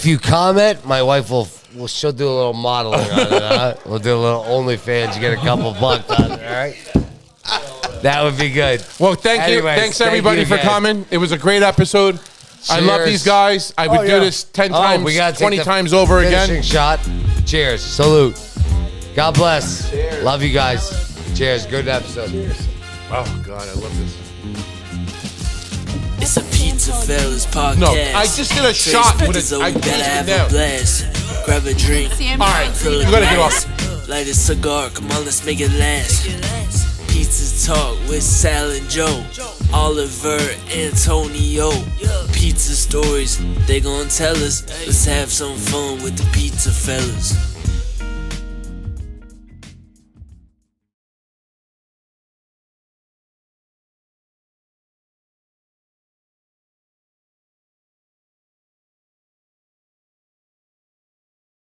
you comment, my wife she'll do a little modeling on it. Huh? We'll do a little OnlyFans. You get a couple bucks on it. All right. That would be good. Well, thank you. Anyways, Thanks thank everybody you for again. coming. It was a great episode. I love Cheers. these guys. I would do this 10 times, we gotta take 20 the times over finishing again. shot. Cheers. Salute. God bless. Cheers. Love you guys. Cheers. Good episode. Cheers. Oh, God, I love this. It's a Pizzafellas Podcast. No, I just did a shot with it. So I we better just have did a blast. Grab a drink. All right, Fill you a gotta get glass. off. Light a cigar. Come on, let's make it last. Pizza Talk with Sal and Joe. Oliver, Antonio. Pizza stories, they gon' tell us. Let's have some fun with the Pizza Fellas.